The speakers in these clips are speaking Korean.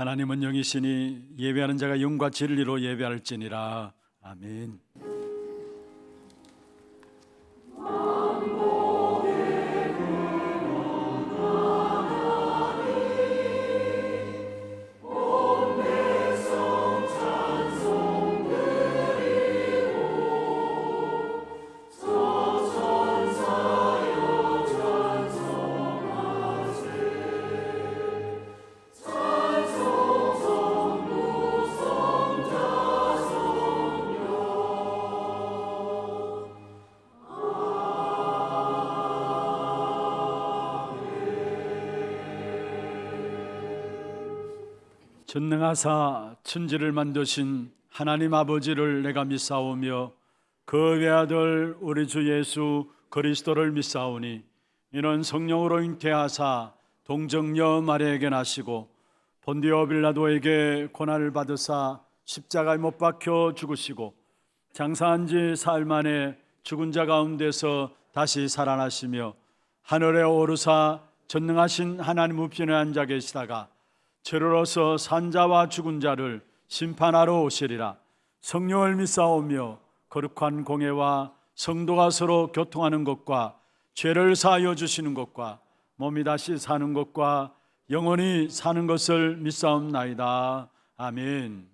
하나님은 영이시니 예배하는 자가 영과 진리로 예배할지니라. 아멘. 전능하사 천지를 만드신 하나님 아버지를 내가 믿사오며 그 외아들 우리 주 예수 그리스도를 믿사오니 이는 성령으로 잉태하사 동정녀 마리아에게 나시고 본디오 빌라도에게 고난을 받으사 십자가에 못 박혀 죽으시고 장사한 지 사흘 만에 죽은 자 가운데서 다시 살아나시며 하늘에 오르사 전능하신 하나님 우편에 앉아 계시다가 저로서 산자와 죽은 자를 심판하러 오시리라. 성령을 믿사오며 거룩한 공회와 성도가 서로 교통하는 것과 죄를 사하여 주시는 것과 몸이 다시 사는 것과 영원히 사는 것을 믿사옵나이다. 아멘.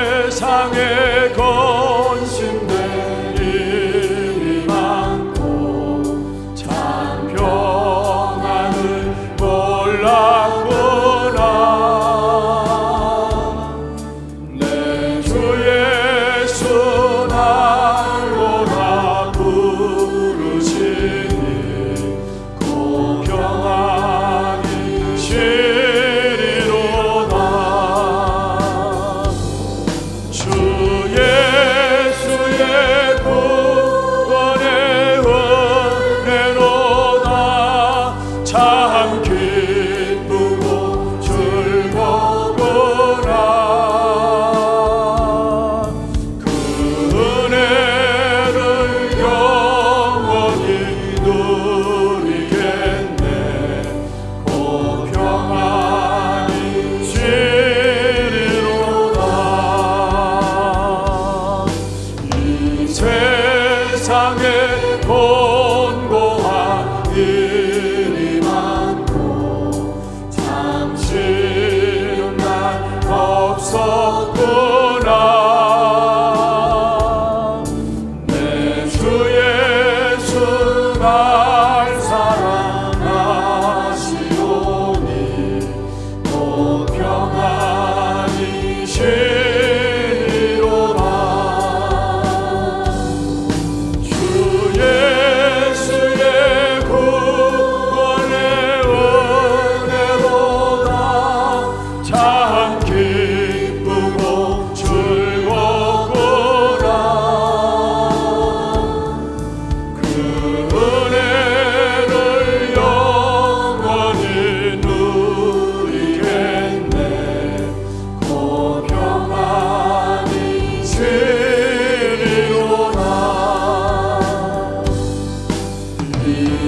세상에 건심된 일이 많고 참 평안을 몰랐구나. 내 주 예수 날로라 부르시니 고경하니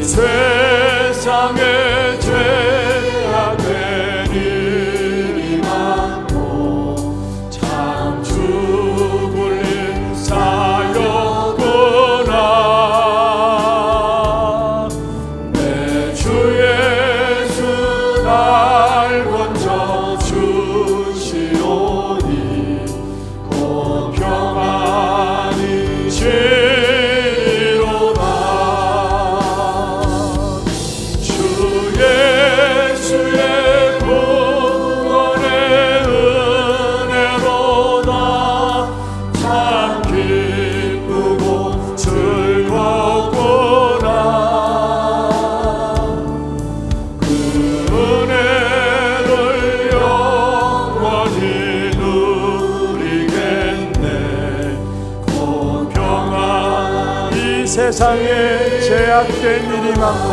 세상에 죄악된 일이 많고 참 죽을 일 사였구나. 내 주 예수 날 건져 주시오니 곧 평안히 세상에 죄악된 일이 많고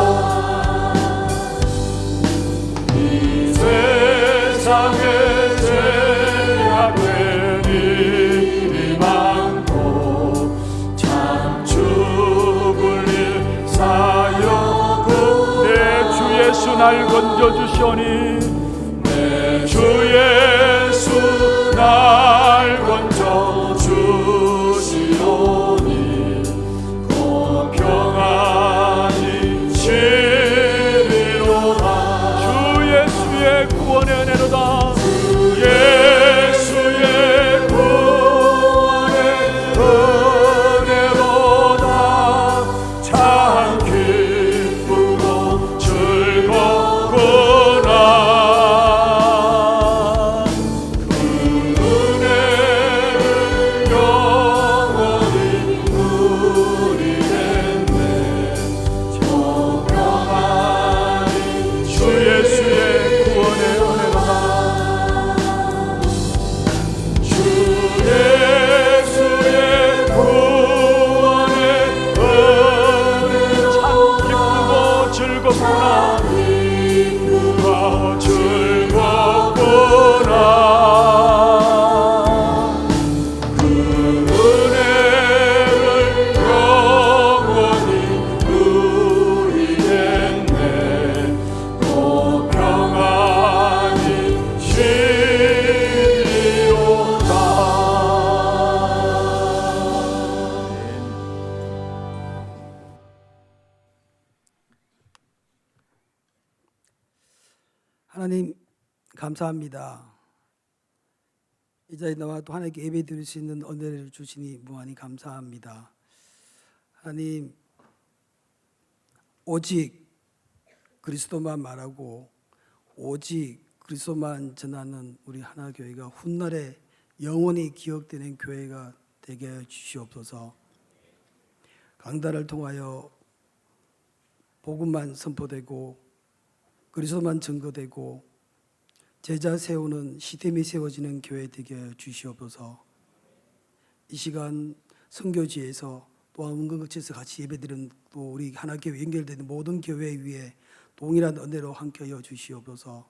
이 세상에 날 건져주시오니 내 주 예수 날 건져주시오니 곧 평안히 쉬리로다. 주 예수의 구원의 은혜로다. 주 예수의 구원의 은혜로다. 참 기쁘고 즐겁구나. 그 은혜를 영원히 누리겠네. 저 평안히 주 예수의 구원의 은혜로다. 주 예수의 구원의 은혜 참 기쁘고 즐겁구나. 기쁘고 즐겁구나. 그 은혜를 영원히 누리겠네. 곧 평안히 쉬리로다. 하나님 감사합니다. 이 자리에 나와 또 하나님께 예배 드릴 수 있는 은혜를 주시니 무한히 감사합니다. 하나님, 오직 그리스도만 말하고 오직 그리스도만 전하는 우리 하나교회가 훗날에 영원히 기억되는 교회가 되게 하여 주시옵소서. 강단을 통하여 복음만 선포되고 그리스도만 증거되고 제자 세우는 시스템이 세워지는 교회 되게 하여 주시옵소서. 이 시간 선교지에서 또 은근거치에서 같이 예배드리는 또 우리 하나교회 연결되는 모든 교회 위에 동일한 은혜로 함께하여 주시옵소서.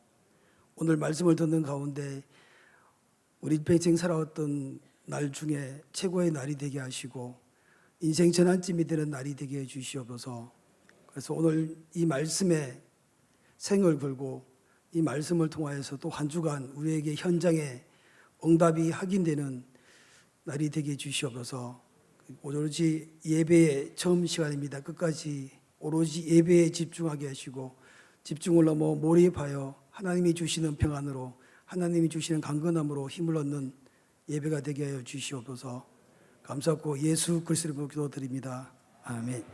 오늘 말씀을 듣는 가운데 우리 평생 살아왔던 날 중에 최고의 날이 되게 하시고 인생 전환점이 되는 날이 되게 해 주시옵소서. 그래서 오늘 이 말씀에 생을 걸고 이 말씀을 통하여서 또 한 주간 우리에게 현장에 응답이 확인되는 날이 되게 해 주시옵소서. 오로지 예배의 처음 시간입니다. 끝까지 오로지 예배에 집중하게 하시고 집중을 넘어 몰입하여 하나님이 주시는 평안으로 하나님이 주시는 강건함으로 힘을 얻는 예배가 되게 하여 주시옵소서. 감사하고 예수 그리스도의 이름으로 기도드립니다. 아멘.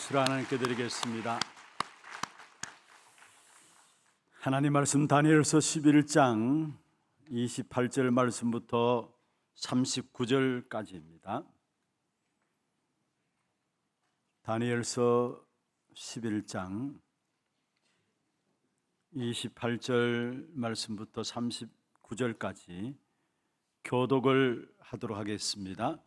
박수를 하나님께 드리겠습니다. 하나님 말씀 다니엘서 11장 28절 말씀부터 39절까지입니다. 다니엘서 11장 28절 말씀부터 39절까지 교독을 하도록 하겠습니다.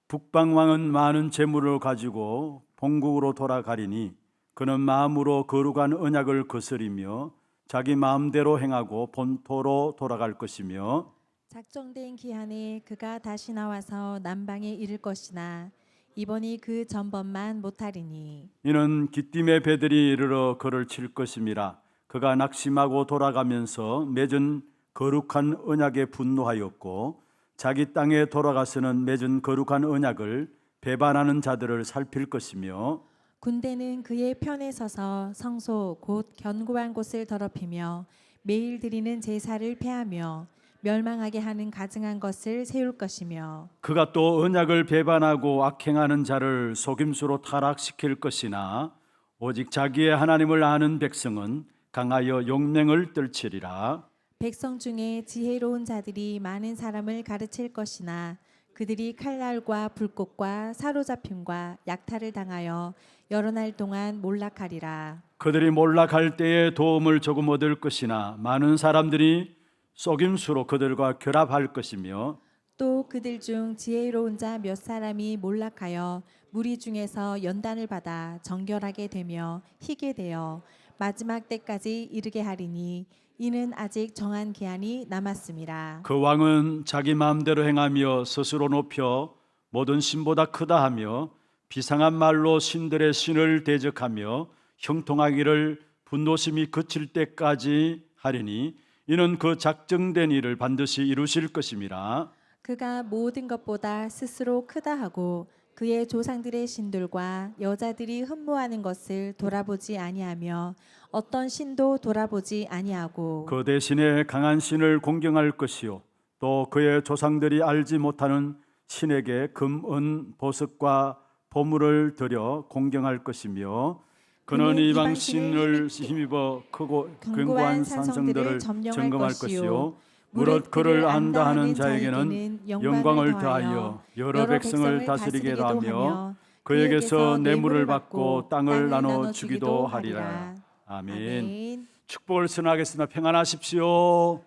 북방왕은 많은 재물을 가지고 본국으로 돌아가리니 그는 마음으로 거룩한 언약을 거스리며 자기 마음대로 행하고 본토로 돌아갈 것이며 작정된 기한에 그가 다시 나와서 남방에 이를 것이나 이번이 그 전번만 못하리니 이는 기띔의 배들이 이르러 그를 칠 것임이라. 그가 낙심하고 돌아가면서 맺은 거룩한 언약에 분노하였고 자기 땅에 돌아가서는 맺은 거룩한 언약을 배반하는 자들을 살필 것이며 군대는 그의 편에 서서 성소 곧 견고한 곳을 더럽히며 매일 드리는 제사를 폐하며 멸망하게 하는 가증한 것을 세울 것이며 그가 또 언약을 배반하고 악행하는 자를 속임수로 타락시킬 것이나 오직 자기의 하나님을 아는 백성은 강하여 용맹을 떨치리라. 백성 중에 지혜로운 자들이 많은 사람을 가르칠 것이나 그들이 칼날과 불꽃과 사로잡힘과 약탈을 당하여 여러 날 동안 몰락하리라. 그들이 몰락할 때에 도움을 조금 얻을 것이나 많은 사람들이 속임수로 그들과 결합할 것이며 또 그들 중 지혜로운 자 몇 사람이 몰락하여 무리 중에서 연단을 받아 정결하게 되며 희게 되어 마지막 때까지 이르게 하리니 이는 아직 정한 기한이 남았음이라. 그 왕은 자기 마음대로 행하며 스스로 높여 모든 신보다 크다 하며 비상한 말로 신들의 신을 대적하며 형통하기를 분노심이 그칠 때까지 하리니 이는 그 작정된 일을 반드시 이루실 것임이라. 그가 모든 것보다 스스로 크다 하고 그의 조상들의 신들과 여자들이 흠모하는 것을 돌아보지 아니하며 어떤 신도 돌아보지 아니하고 그 대신에 강한 신을 공경할 것이요 또 그의 조상들이 알지 못하는 신에게 금, 은, 보석과 보물을 들여 공경할 것이며 그는 이방 신을 힘입어 크고 견고한 산성들을 점검할 것이요 무릇 그를 안다 하는 자에게는 영광을 더하여 여러 백성을 다스리게도 하며 그에게서 뇌물을 받고 땅을 나눠 주기도 하리라. 아멘. 축복을 선하겠습니다. 평안하십시오.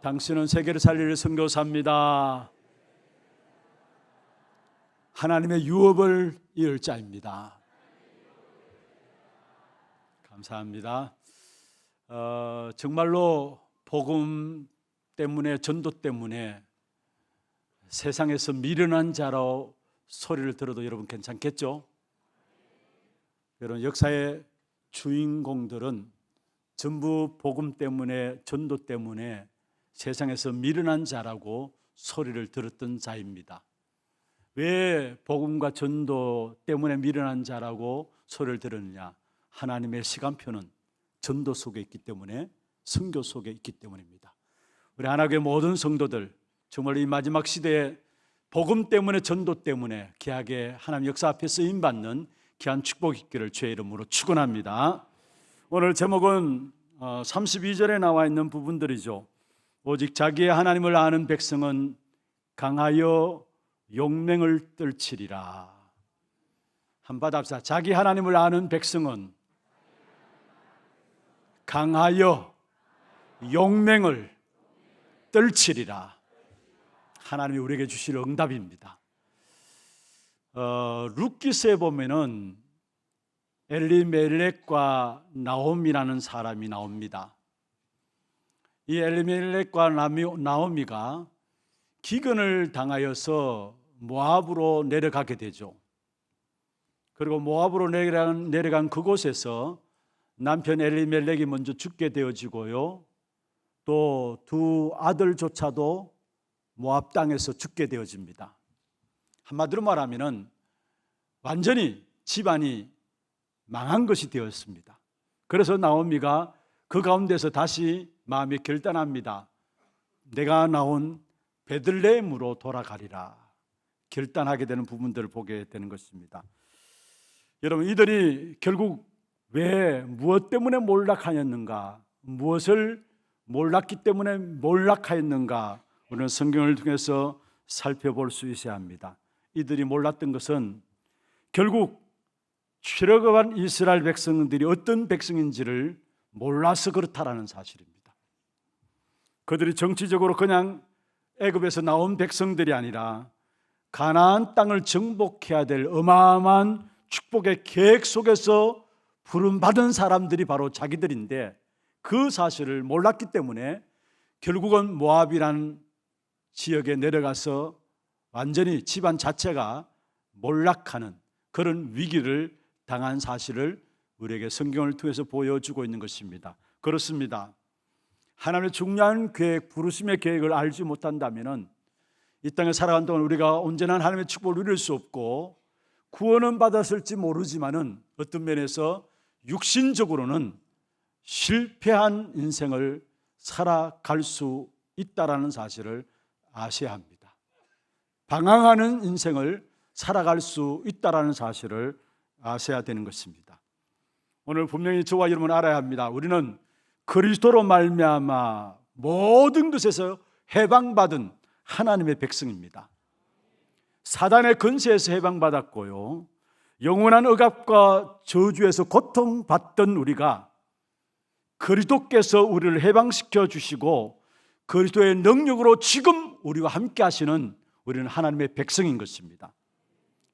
당신은 세계를 살릴 선교사입니다. 하나님의 유업을 이을 자입니다. 감사합니다. 정말로 복음 때문에, 전도 때문에 세상에서 미련한 자로 소리를 들어도 여러분 괜찮겠죠? 여러분, 역사의 주인공들은 전부 복음 때문에, 전도 때문에 세상에서 미련한 자라고 소리를 들었던 자입니다. 왜 복음과 전도 때문에 미련한 자라고 소리를 들었느냐? 하나님의 시간표는 전도 속에 있기 때문에, 선교 속에 있기 때문입니다. 우리 하나교회 모든 성도들, 정말 이 마지막 시대에 복음 때문에, 전도 때문에 귀하게 하나님 역사 앞에 쓰임받는 귀한 축복이 있기를 주의 이름으로 축원합니다. 오늘 제목은 32절에 나와 있는 부분들이죠. 오직 자기의 하나님을 아는 백성은 강하여 용맹을 떨치리라. 한번 답사. 자기 하나님을 아는 백성은 강하여 용맹을 떨치리라. 하나님이 우리에게 주실 응답입니다. 룻기서에 보면은 엘리멜렉과 나오미라는 사람이 나옵니다. 이 엘리멜렉과 나오미가 기근을 당하여서 모압으로 내려가게 되죠. 그리고 모압으로 내려간 그곳에서 남편 엘리멜렉이 먼저 죽게 되어지고요, 또 두 아들조차도 모압 땅에서 죽게 되어집니다. 한마디로 말하면 완전히 집안이 망한 것이 되었습니다. 그래서 나오미가 그 가운데서 다시 마음이 결단합니다. 내가 나온 베들레헴으로 돌아가리라 결단하게 되는 부분들을 보게 되는 것입니다. 여러분, 이들이 결국 왜, 무엇 때문에 몰락하였는가, 무엇을 몰랐기 때문에 몰락하였는가, 우리는 성경을 통해서 살펴볼 수 있어야 합니다. 이들이 몰랐던 것은 결국 출애굽한 이스라엘 백성들이 어떤 백성인지를 몰라서 그렇다라는 사실입니다. 그들이 정치적으로 그냥 애굽에서 나온 백성들이 아니라 가나안 땅을 정복해야 될 어마어마한 축복의 계획 속에서 부름받은 사람들이 바로 자기들인데, 그 사실을 몰랐기 때문에 결국은 모압이라는 지역에 내려가서 완전히 집안 자체가 몰락하는 그런 위기를 당한 사실을 우리에게 성경을 통해서 보여주고 있는 것입니다. 그렇습니다. 하나님의 중요한 계획, 부르심의 계획을 알지 못한다면 이 땅에 살아간 동안 우리가 온전한 하나님의 축복을 누릴 수 없고, 구원은 받았을지 모르지만은 어떤 면에서 육신적으로는 실패한 인생을 살아갈 수 있다라는 사실을 아셔야 합니다. 방황하는 인생을 살아갈 수 있다라는 사실을 아셔야 되는 것입니다. 오늘 분명히 저와 여러분 알아야 합니다. 우리는 그리스도로 말미암아 모든 것에서 해방받은 하나님의 백성입니다. 사단의 권세에서 해방받았고요, 영원한 억압과 저주에서 고통받던 우리가 그리스도께서 우리를 해방시켜 주시고 그리스도의 능력으로 지금 우리와 함께 하시는 우리는 하나님의 백성인 것입니다.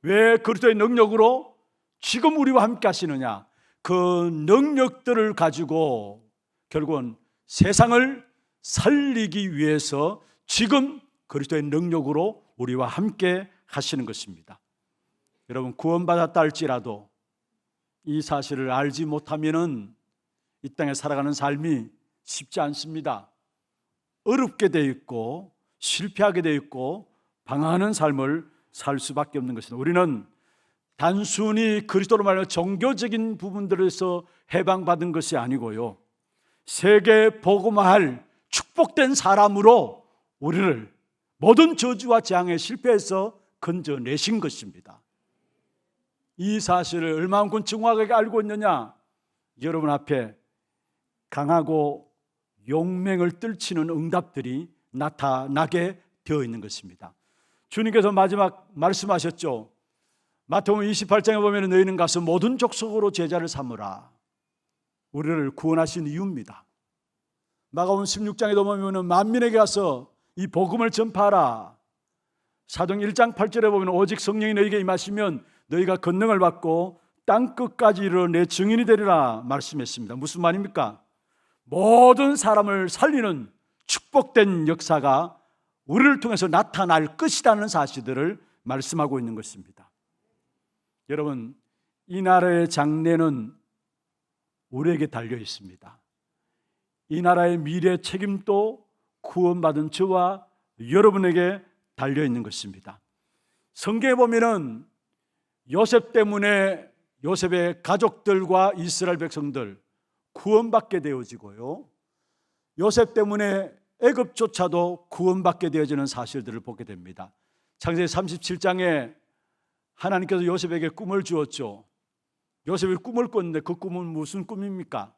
왜 그리스도의 능력으로 지금 우리와 함께 하시느냐? 그 능력들을 가지고 결국은 세상을 살리기 위해서 지금 그리스도의 능력으로 우리와 함께 하시는 것입니다. 여러분, 구원받았다 할지라도 이 사실을 알지 못하면은 이 땅에 살아가는 삶이 쉽지 않습니다. 어렵게 되어 있고 실패하게 되어 있고 방황하는 삶을 살 수밖에 없는 것입니다. 우리는 단순히 그리스도로 말하는 종교적인 부분들에서 해방받은 것이 아니고요, 세계 복음화할 축복된 사람으로 우리를 모든 저주와 재앙의 실패에서 건져내신 것입니다. 이 사실을 얼마만큼 정확하게 알고 있느냐? 여러분 앞에 강하고 용맹을 떨치는 응답들이 나타나게 되어 있는 것입니다. 주님께서 마지막 말씀하셨죠. 마태복음 28장에 보면 너희는 가서 모든 족속으로 제자를 삼으라. 우리를 구원하신 이유입니다. 마가복음 16장에 보면 만민에게 가서 이 복음을 전파하라. 사도행 1장 8절에 보면 오직 성령이 너희에게 임하시면 너희가 권능을 받고 땅끝까지 이르러 내 증인이 되리라 말씀했습니다. 무슨 말입니까? 모든 사람을 살리는 축복된 역사가 우리를 통해서 나타날 것이라는 사실들을 말씀하고 있는 것입니다. 여러분, 이 나라의 장래는 우리에게 달려 있습니다. 이 나라의 미래 책임도 구원받은 저와 여러분에게 달려 있는 것입니다. 성경에 보면은 요셉 때문에 요셉의 가족들과 이스라엘 백성들 구원받게 되어지고요, 요셉 때문에 애굽조차도 구원받게 되어지는 사실들을 보게 됩니다. 창세기 37장에 하나님께서 요셉에게 꿈을 주었죠. 요셉이 꿈을 꿨는데 그 꿈은 무슨 꿈입니까?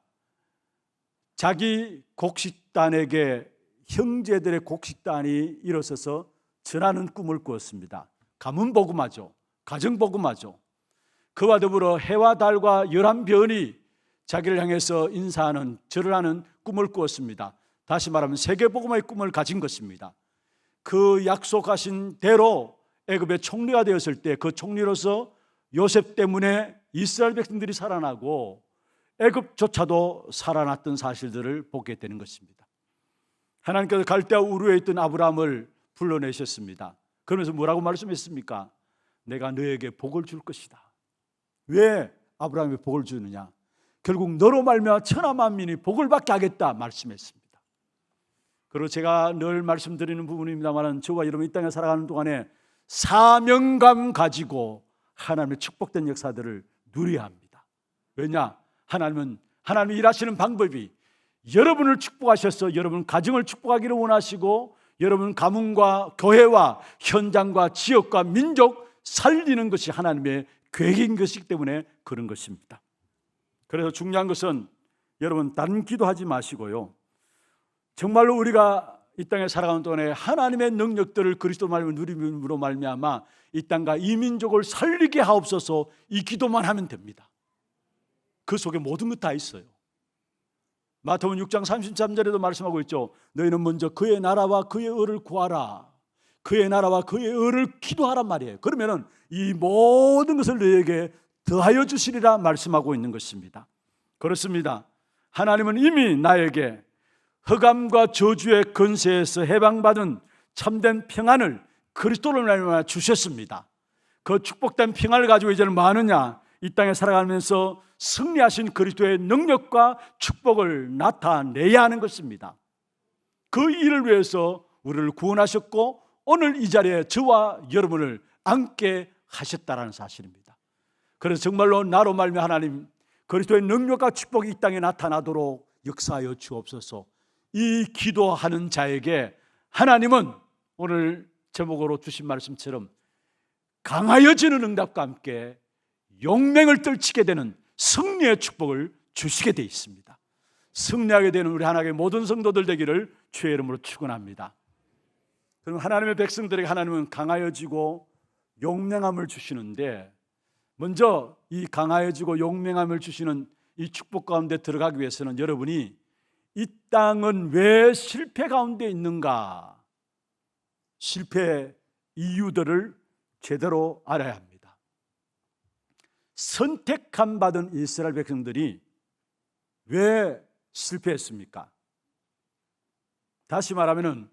자기 곡식단에게 형제들의 곡식단이 일어서서 전하는 꿈을 꾸었습니다. 가문복음화죠. 가정복음화죠. 그와 더불어 해와 달과 11별이 자기를 향해서 인사하는, 절을 하는 꿈을 꾸었습니다. 다시 말하면 세계복음화의 꿈을 가진 것입니다. 그 약속하신 대로 애굽의 총리가 되었을 때 그 총리로서 요셉 때문에 이스라엘 백성들이 살아나고 애굽조차도 살아났던 사실들을 보게 되는 것입니다. 하나님께서 갈대아 우르에 있던 아브라함을 불러내셨습니다. 그러면서 뭐라고 말씀했습니까? 내가 너에게 복을 줄 것이다. 왜 아브라함에 복을 주느냐? 결국 너로 말미암아 천하 만민이 복을 받게 하겠다 말씀했습니다. 그리고 제가 늘 말씀드리는 부분입니다만, 저와 여러분 이 땅에 살아가는 동안에 사명감 가지고 하나님의 축복된 역사들을 누려야 합니다. 왜냐? 하나님이 일하시는 방법이 여러분을 축복하셔서 여러분 가정을 축복하기를 원하시고, 여러분 가문과 교회와 현장과 지역과 민족 살리는 것이 하나님의 계획인 것이기 때문에 그런 것입니다. 그래서 중요한 것은 여러분 다른 기도하지 마시고요, 정말로 우리가 이 땅에 살아가는 동안에 하나님의 능력들을 그리스도 말미암아 누림으로 말미암아 이 땅과 이 민족을 살리게 하옵소서, 이 기도만 하면 됩니다. 그 속에 모든 것 다 있어요. 마태복음 6장 33절에도 말씀하고 있죠. 너희는 먼저 그의 나라와 그의 의를 구하라. 그의 나라와 그의 의를 기도하란 말이에요. 그러면은 이 모든 것을 너희에게 더하여 주시리라 말씀하고 있는 것입니다. 그렇습니다. 하나님은 이미 나에게 흑암과 저주의 권세에서 해방받은 참된 평안을 그리스도를 말미암아 주셨습니다. 그 축복된 평안을 가지고 이제는 뭐 하느냐? 이 땅에 살아가면서 승리하신 그리스도의 능력과 축복을 나타내야 하는 것입니다. 그 일을 위해서 우리를 구원하셨고 오늘 이 자리에 저와 여러분을 앉게 하셨다는 사실입니다. 그래서 정말로 나로 말미암아 하나님 그리스도의 능력과 축복이 이 땅에 나타나도록 역사하여 주옵소서. 이 기도하는 자에게 하나님은 오늘 제목으로 주신 말씀처럼 강하여지는 응답과 함께 용맹을 떨치게 되는 승리의 축복을 주시게 되어 있습니다. 승리하게 되는 우리 하나님의 모든 성도들 되기를 주의 이름으로 축원합니다. 그럼 하나님의 백성들에게 하나님은 강하여지고 용맹함을 주시는데, 먼저 이 강하여지고 용맹함을 주시는 이 축복 가운데 들어가기 위해서는 여러분이 이 땅은 왜 실패 가운데 있는가, 실패 이유들을 제대로 알아야 합니다. 선택함 받은 이스라엘 백성들이 왜 실패했습니까? 다시 말하면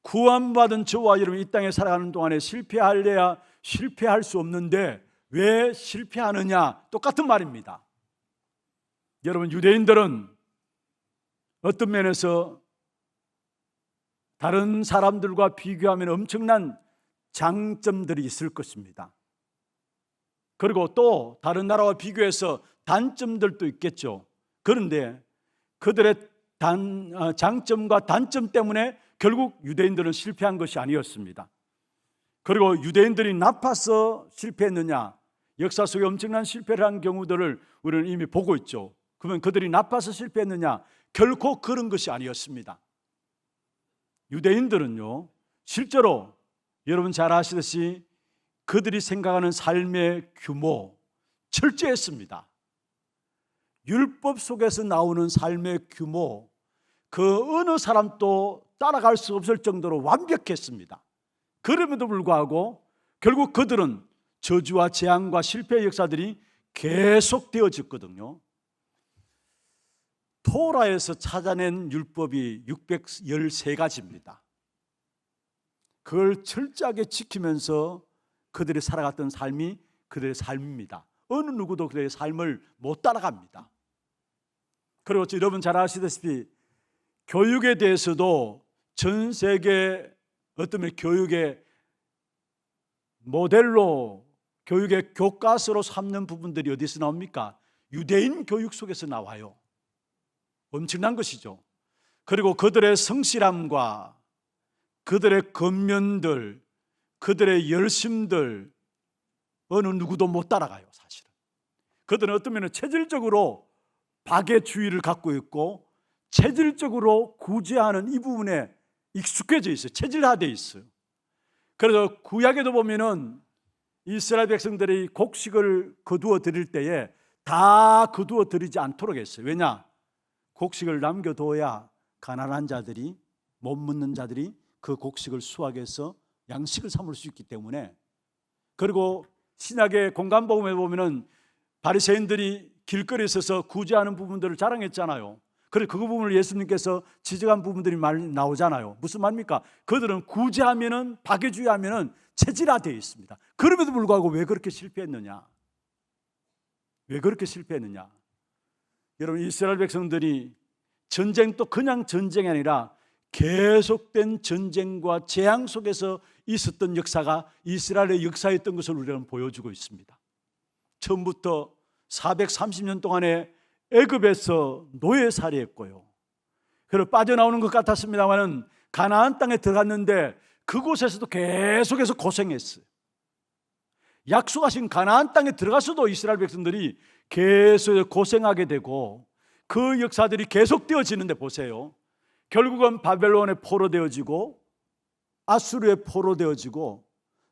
구원받은 저와 여러분 이 땅에 살아가는 동안에 실패할래야 실패할 수 없는데 왜 실패하느냐? 똑같은 말입니다. 여러분, 유대인들은 어떤 면에서 다른 사람들과 비교하면 엄청난 장점들이 있을 것입니다. 그리고 또 다른 나라와 비교해서 단점들도 있겠죠. 그런데 그들의 장점과 단점 때문에 결국 유대인들은 실패한 것이 아니었습니다. 그리고 유대인들이 나빠서 실패했느냐? 역사 속에 엄청난 실패를 한 경우들을 우리는 이미 보고 있죠. 그러면 그들이 나빠서 실패했느냐? 결코 그런 것이 아니었습니다. 유대인들은요, 실제로 여러분 잘 아시듯이 그들이 생각하는 삶의 규모 철저했습니다. 율법 속에서 나오는 삶의 규모, 그 어느 사람도 따라갈 수 없을 정도로 완벽했습니다. 그럼에도 불구하고 결국 그들은 저주와 재앙과 실패의 역사들이 계속 되어졌거든요. 토라에서 찾아낸 율법이 613가지입니다. 그걸 철저하게 지키면서 그들이 살아갔던 삶이 그들의 삶입니다. 어느 누구도 그들의 삶을 못 따라갑니다. 그리고 여러분 잘 아시다시피 교육에 대해서도 전 세계 어떤 면에 교육의 모델로, 교육의 교과서로 삼는 부분들이 어디서 나옵니까? 유대인 교육 속에서 나와요. 엄청난 것이죠. 그리고 그들의 성실함과 그들의 겉면들, 그들의 열심들 어느 누구도 못 따라가요. 사실은 그들은 어떤 면에 체질적으로 박애주의를 갖고 있고 체질적으로 구제하는 이 부분에 익숙해져 있어요. 체질화되어 있어요. 그래서 구약에도 보면은 이스라엘 백성들이 곡식을 거두어 드릴 때에 다 거두어 드리지 않도록 했어요. 왜냐? 곡식을 남겨둬야 가난한 자들이, 못 묻는 자들이 그 곡식을 수확해서 양식을 삼을 수 있기 때문에. 그리고 신약의 공간복음에 보면은 바리새인들이 길거리에 서서 구제하는 부분들을 자랑했잖아요. 그래서 그 부분을 예수님께서 지적한 부분들이 많이 나오잖아요. 무슨 말입니까? 그들은 구제하면은, 박애주의하면은 체질화되어 있습니다. 그럼에도 불구하고 왜 그렇게 실패했느냐? 왜 그렇게 실패했느냐? 여러분, 이스라엘 백성들이 전쟁도 그냥 전쟁이 아니라 계속된 전쟁과 재앙 속에서 있었던 역사가 이스라엘의 역사였던 것을 우리는 보여주고 있습니다. 처음부터 430년 동안에 애굽에서 노예살이했고요. 그리고 빠져나오는 것 같았습니다만은 가나안 땅에 들어갔는데 그곳에서도 계속해서 고생했어요. 약속하신 가나안 땅에 들어가서도 이스라엘 백성들이 계속 고생하게 되고 그 역사들이 계속되어지는데 보세요. 결국은 바벨론에 포로되어지고 아수르에 포로되어지고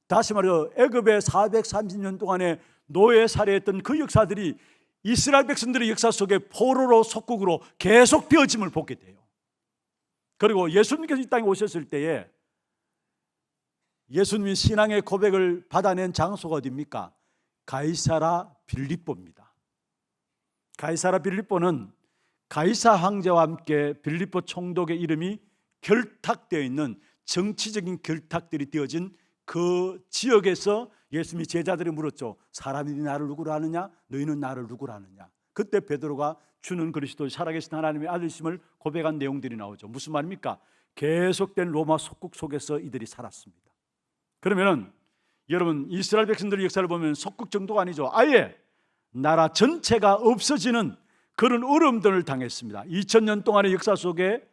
다시 말해서 애굽에 430년 동안에 노예 살해했던 그 역사들이 이스라엘 백성들의 역사 속에 포로로 속국으로 계속 되어짐을 보게 돼요. 그리고 예수님께서 이 땅에 오셨을 때에 예수님이 신앙의 고백을 받아낸 장소가 어디입니까? 가이사라 빌립보입니다. 가이사라 빌립보는 가이사 황제와 함께 빌립보 총독의 이름이 결탁되어 있는 정치적인 결탁들이 되어진 그 지역에서 예수님이 제자들이 물었죠. 사람들이 나를 누구로 아느냐? 너희는 나를 누구로 아느냐? 그때 베드로가 주는 그리스도 살아계신 하나님의 아들심을 고백한 내용들이 나오죠. 무슨 말입니까? 계속된 로마 속국 속에서 이들이 살았습니다. 그러면은 여러분, 이스라엘 백성들의 역사를 보면 속국 정도가 아니죠. 아예 나라 전체가 없어지는 그런 어려움들을 당했습니다. 2000년 동안의 역사 속에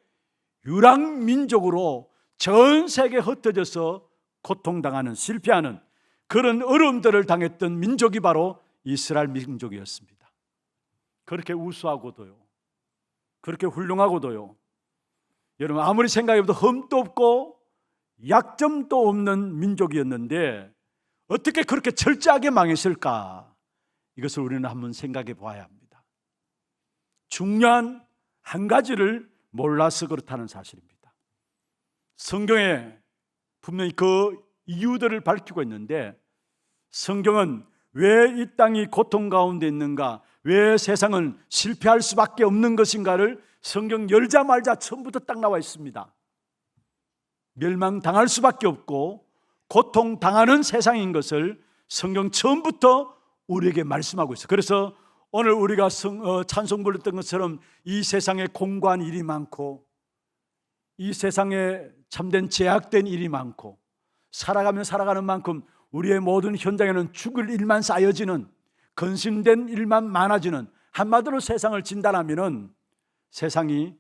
유랑민족으로 전 세계에 흩어져서 고통당하는, 실패하는 그런 어려움들을 당했던 민족이 바로 이스라엘 민족이었습니다. 그렇게 우수하고도요, 그렇게 훌륭하고도요, 여러분 아무리 생각해봐도 흠도 없고 약점도 없는 민족이었는데 어떻게 그렇게 철저하게 망했을까? 이것을 우리는 한번 생각해 봐야 합니다. 중요한 한 가지를 몰라서 그렇다는 사실입니다. 성경에 분명히 그 이유들을 밝히고 있는데 성경은 왜 이 땅이 고통 가운데 있는가, 왜 세상은 실패할 수밖에 없는 것인가를 성경 열자마자 처음부터 딱 나와 있습니다. 멸망당할 수밖에 없고 고통당하는 세상인 것을 성경 처음부터 우리에게 말씀하고 있어요. 그래서 오늘 우리가 찬송 불렀던 것처럼 이 세상에 공고한 일이 많고 이 세상에 참된 제약된 일이 많고 살아가면 살아가는 만큼 우리의 모든 현장에는 죽을 일만 쌓여지는, 근심된 일만 많아지는, 한마디로 세상을 진단하면은 세상이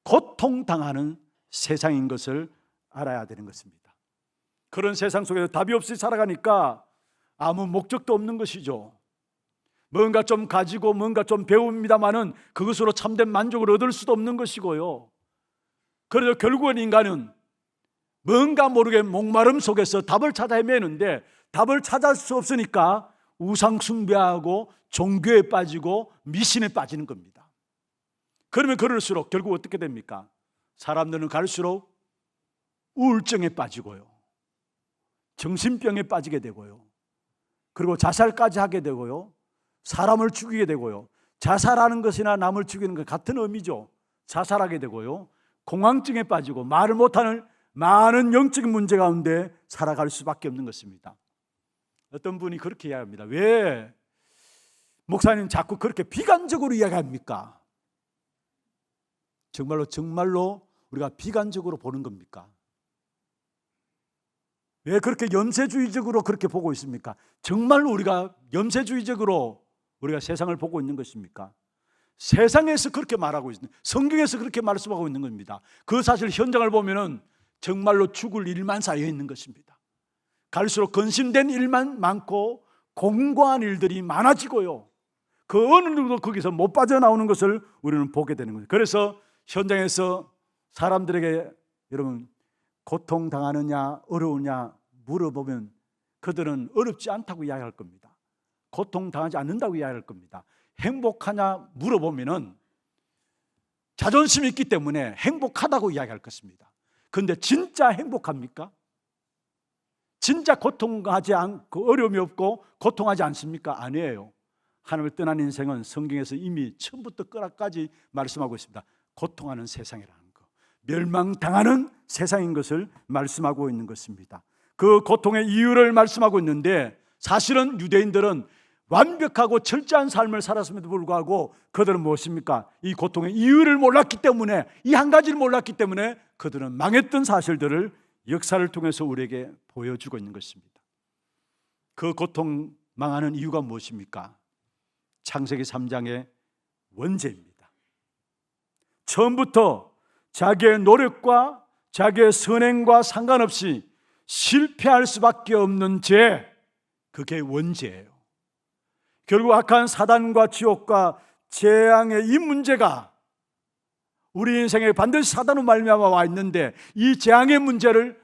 고통당하는 세상인 것을 알아야 되는 것입니다. 그런 세상 속에서 답이 없이 살아가니까 아무 목적도 없는 것이죠. 뭔가 좀 가지고 뭔가 좀 배웁니다마는 그것으로 참된 만족을 얻을 수도 없는 것이고요. 그래서 결국은 인간은 뭔가 모르게 목마름 속에서 답을 찾아 헤매는데 답을 찾을 수 없으니까 우상 숭배하고 종교에 빠지고 미신에 빠지는 겁니다. 그러면 그럴수록 결국 어떻게 됩니까? 사람들은 갈수록 우울증에 빠지고요, 정신병에 빠지게 되고요, 그리고 자살까지 하게 되고요, 사람을 죽이게 되고요. 자살하는 것이나 남을 죽이는 것 같은 의미죠. 자살하게 되고요. 공황증에 빠지고 말을 못하는 많은 영적인 문제 가운데 살아갈 수밖에 없는 것입니다. 어떤 분이 그렇게 이야기합니다. 왜 목사님 자꾸 그렇게 비관적으로 이야기합니까? 정말로 우리가 비관적으로 보는 겁니까? 왜 그렇게 염세주의적으로 그렇게 보고 있습니까? 정말로 우리가 염세주의적으로 우리가 세상을 보고 있는 것입니까? 세상에서 그렇게 말하고 있습니다. 성경에서 그렇게 말씀하고 있는 겁니다. 그 사실 현장을 보면은 정말로 죽을 일만 쌓여 있는 것입니다. 갈수록 근심된 일만 많고 공고한 일들이 많아지고요. 그 어느 누구도 거기서 못 빠져나오는 것을 우리는 보게 되는 거예요. 그래서 현장에서 사람들에게 여러분 고통당하느냐 어려우냐 물어보면 그들은 어렵지 않다고 이야기할 겁니다. 고통당하지 않는다고 이야기할 겁니다. 행복하냐 물어보면은 자존심이 있기 때문에 행복하다고 이야기할 것입니다. 그런데 진짜 행복합니까? 진짜 고통하지 않고 어려움이 없고 고통하지 않습니까? 아니에요. 하나님을 떠난 인생은 성경에서 이미 처음부터 끝까지 말씀하고 있습니다. 고통하는 세상이라는 거, 멸망당하는 세상인 것을 말씀하고 있는 것입니다. 그 고통의 이유를 말씀하고 있는데 사실은 유대인들은 완벽하고 철저한 삶을 살았음에도 불구하고 그들은 무엇입니까? 이 고통의 이유를 몰랐기 때문에, 이 한 가지를 몰랐기 때문에 그들은 망했던 사실들을 역사를 통해서 우리에게 보여주고 있는 것입니다. 그 고통 망하는 이유가 무엇입니까? 창세기 3장의 원죄입니다. 처음부터 자기의 노력과 자기의 선행과 상관없이 실패할 수밖에 없는 죄, 그게 원죄예요. 결국 악한 사단과 지옥과 재앙의 이 문제가 우리 인생에 반드시 사단으로 말미암아 와 있는데, 이 재앙의 문제를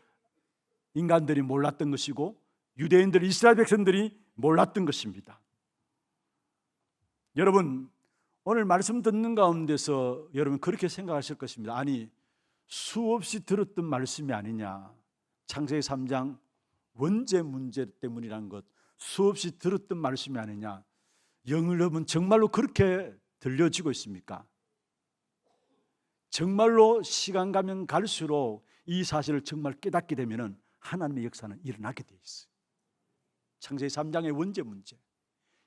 인간들이 몰랐던 것이고 유대인들, 이스라엘 백성들이 몰랐던 것입니다. 여러분, 오늘 말씀 듣는 가운데서 여러분 그렇게 생각하실 것입니다. 아니, 수없이 들었던 말씀이 아니냐, 창세기 3장 원죄 문제 때문이라는 것 수없이 들었던 말씀이 아니냐. 여러분 정말로 그렇게 들려지고 있습니까? 정말로 시간 가면 갈수록 이 사실을 정말 깨닫게 되면 하나님의 역사는 일어나게 돼 있어요. 창세기 3장의 원죄 문제,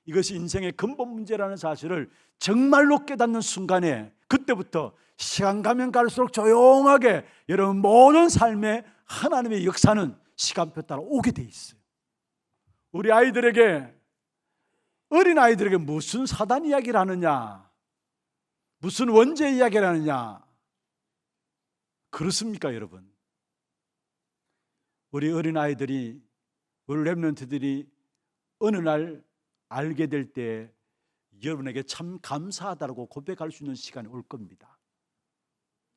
이것이 인생의 근본 문제라는 사실을 정말로 깨닫는 순간에, 그때부터 시간 가면 갈수록 조용하게 여러분 모든 삶에 하나님의 역사는 시간표 따라 오게 돼 있어요. 우리 아이들에게, 어린 아이들에게 무슨 사단 이야기를 하느냐, 무슨 원죄 이야기를 하느냐, 그렇습니까 여러분? 우리 어린 아이들이, 우리 렘넌트들이 어느 날 알게 될 때 여러분에게 참 감사하다고 고백할 수 있는 시간이 올 겁니다.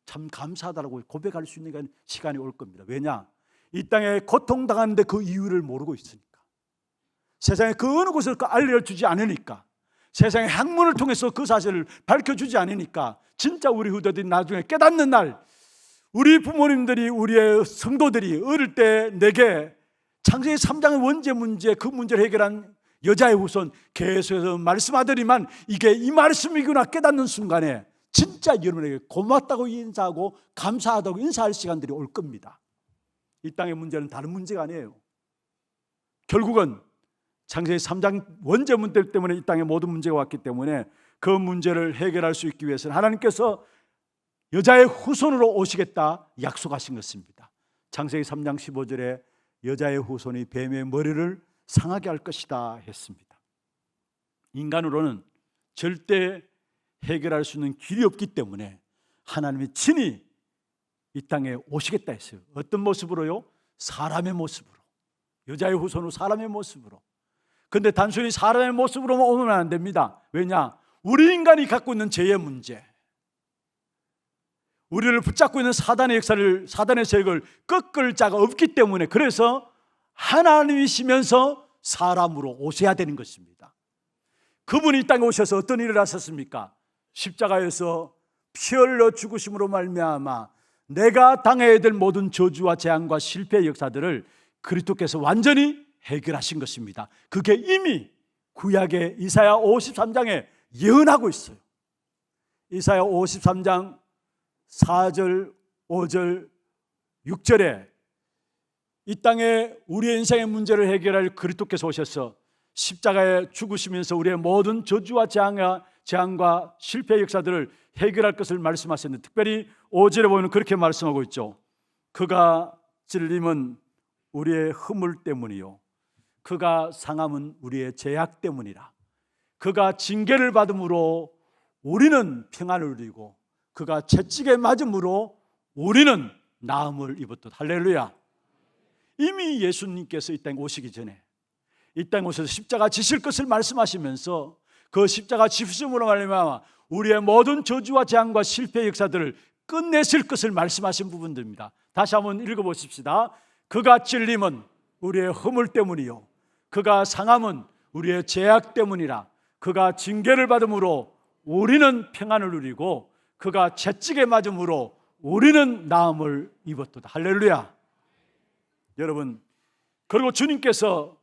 참 감사하다고 고백할 수 있는 시간이 올 겁니다. 왜냐? 이 땅에 고통당하는데 그 이유를 모르고 있으니까, 세상에 그 어느 곳을 알려주지 않으니까, 세상의 학문을 통해서 그 사실을 밝혀주지 않으니까, 진짜 우리 후대들이 나중에 깨닫는 날, 우리 부모님들이, 우리의 성도들이 어릴 때 내게 창세기 3장의 원죄 문제, 그 문제를 해결한 여자의 후손 계속해서 말씀하더니만 이게 이 말씀이구나 깨닫는 순간에 진짜 여러분에게 고맙다고 인사하고 감사하다고 인사할 시간들이 올 겁니다. 이 땅의 문제는 다른 문제가 아니에요. 결국은 창세기 3장 원죄 문제 때문에 이 땅에 모든 문제가 왔기 때문에 그 문제를 해결할 수 있기 위해서는 하나님께서 여자의 후손으로 오시겠다 약속하신 것입니다. 창세기 3장 15절에 여자의 후손이 뱀의 머리를 상하게 할 것이다 했습니다. 인간으로는 절대 해결할 수 있는 길이 없기 때문에 하나님이 친히 이 땅에 오시겠다 했어요. 어떤 모습으로요? 사람의 모습으로, 여자의 후손으로 사람의 모습으로. 그런데 단순히 사람의 모습으로만 오면 안 됩니다. 왜냐? 우리 인간이 갖고 있는 죄의 문제, 우리를 붙잡고 있는 사단의 역사를, 사단의 세력을 꺾을 자가 없기 때문에, 그래서 하나님이시면서 사람으로 오셔야 되는 것입니다. 그분이 이 땅에 오셔서 어떤 일을 하셨습니까? 십자가에서 피 흘려 죽으심으로 말미암아 내가 당해야 될 모든 저주와 재앙과 실패의 역사들을 그리스도께서 완전히 해결하신 것입니다. 그게 이미 구약의 이사야 53장에 예언하고 있어요. 이사야 53장 4절, 5절, 6절에 이 땅에 우리의 인생의 문제를 해결할 그리스도께서 오셔서 십자가에 죽으시면서 우리의 모든 저주와 재앙과 실패의 역사들을 해결할 것을 말씀하셨는데, 특별히 5절에 보면 그렇게 말씀하고 있죠. 그가 찔림은 우리의 허물 때문이요, 그가 상함은 우리의 죄악 때문이라. 그가 징계를 받음으로 우리는 평안을 누리고 그가 채찍에 맞음으로 우리는 나음을 입었다. 할렐루야. 이미 예수님께서 이 땅에 오시기 전에 이 땅에 오셔서 십자가 지실 것을 말씀하시면서 그 십자가 지으심으로 말미암아 우리의 모든 저주와 재앙과 실패의 역사들을 끝내실 것을 말씀하신 부분들입니다. 다시 한번 읽어보십시다. 그가 찔림은 우리의 허물 때문이요, 그가 상함은 우리의 죄악 때문이라. 그가 징계를 받음으로 우리는 평안을 누리고 그가 채찍에 맞음으로 우리는 나음을 입었도다. 할렐루야. 여러분, 그리고 주님께서